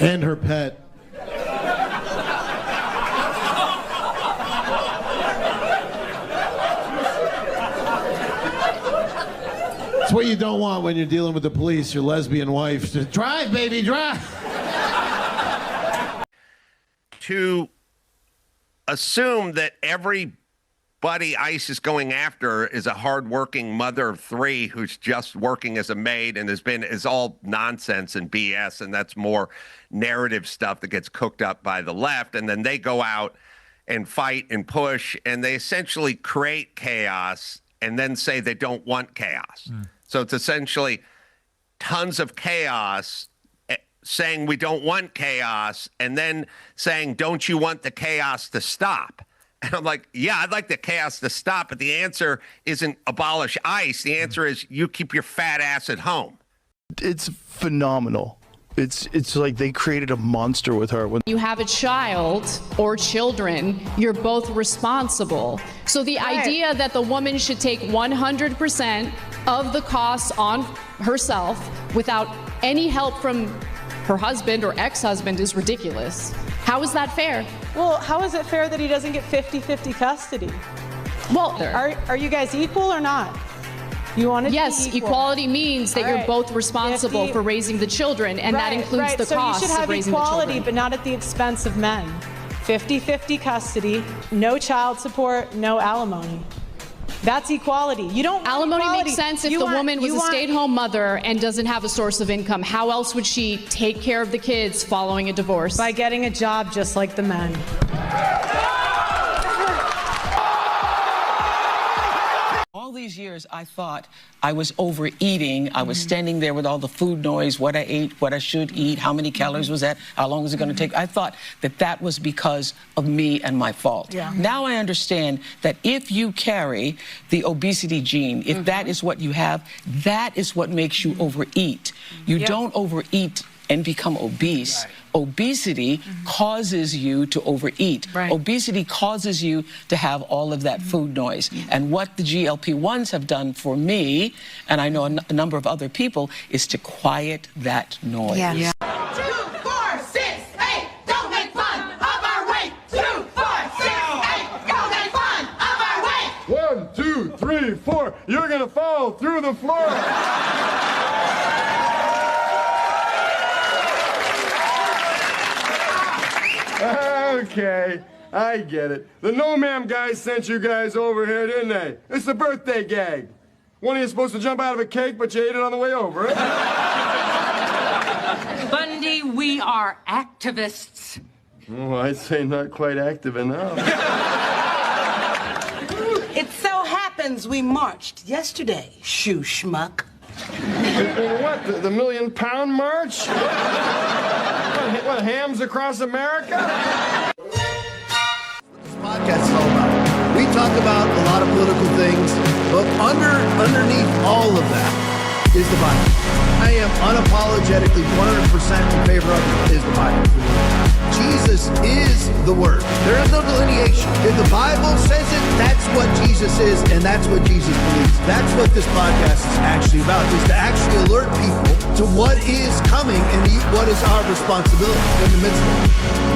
And her pet. It's what you don't want when you're dealing with the police, your lesbian wife. Just drive, baby, drive.
To assume that everybody ICE is going after is a hardworking mother of three who's just working as a maid and is all nonsense and BS, and that's more narrative stuff that gets cooked up by the left, and then they go out and fight and push, and they essentially create chaos and then say they don't want chaos. So it's essentially tons of chaos saying we don't want chaos, and then saying, don't you want the chaos to stop? And I'm like, yeah, I'd like the chaos to stop, but the answer isn't abolish ICE. The answer is you keep your fat ass at home.
It's phenomenal. It's like they created a monster with her. When
you have a child or children, you're both responsible. So the idea that the woman should take 100% of the costs on herself without any help from her husband or ex-husband is ridiculous. How is that fair?
Well, how is it fair that he doesn't get 50-50 custody?
Well,
are you guys equal or not? You want it
yes,
to be equal.
Equality means that you're both responsible for raising the children, and that includes the costs of raising the children.
So you should have equality, but not at the expense of men. 50-50 custody, no child support, no alimony. That's equality. You don't want
alimony
equality.
Makes sense if the woman was a stay-at-home mother and doesn't have a source of income. How else would she take care of the kids following a divorce?
By getting a job just like the men.
All these years, I thought I was overeating. I was standing there with all the food noise, what I ate, what I should eat, how many calories was that, how long was it going to take. I thought that that was because of me and my fault.
Yeah.
Now I understand that if you carry the obesity gene, if that is what you have, that is what makes you overeat. You don't overeat and become obese. Right. Obesity causes you to overeat. Right. Obesity causes you to have all of that food noise. And what the GLP-1s have done for me, and I know a number of other people, is to quiet that noise.
Yeah. 2, 4, 6, 8, don't make fun of our weight. 2, 4, 6, 8, don't make fun of our weight.
1, 2, 3, 4. You're gonna fall through the floor. Okay, I get it. The No Ma'am guys sent you guys over here, didn't they? It's the birthday gag. One of you supposed to jump out of a cake, but you ate it on the way over.
Bundy, we are activists.
Oh, I'd say not quite active enough.
It so happens we marched yesterday, shoe schmuck.
What, the $1 Million March? What, hams across America?
This podcast is all about. We talk about a lot of political things, but underneath all of that is the Bible. I am unapologetically 100% in favor of is the Bible. Jesus is the Word. There is no delineation. If the Bible says it, that's what Jesus is, and that's what Jesus believes. That's what this podcast is actually about, is to actually alert people to what is coming and what is our responsibility in the midst of it.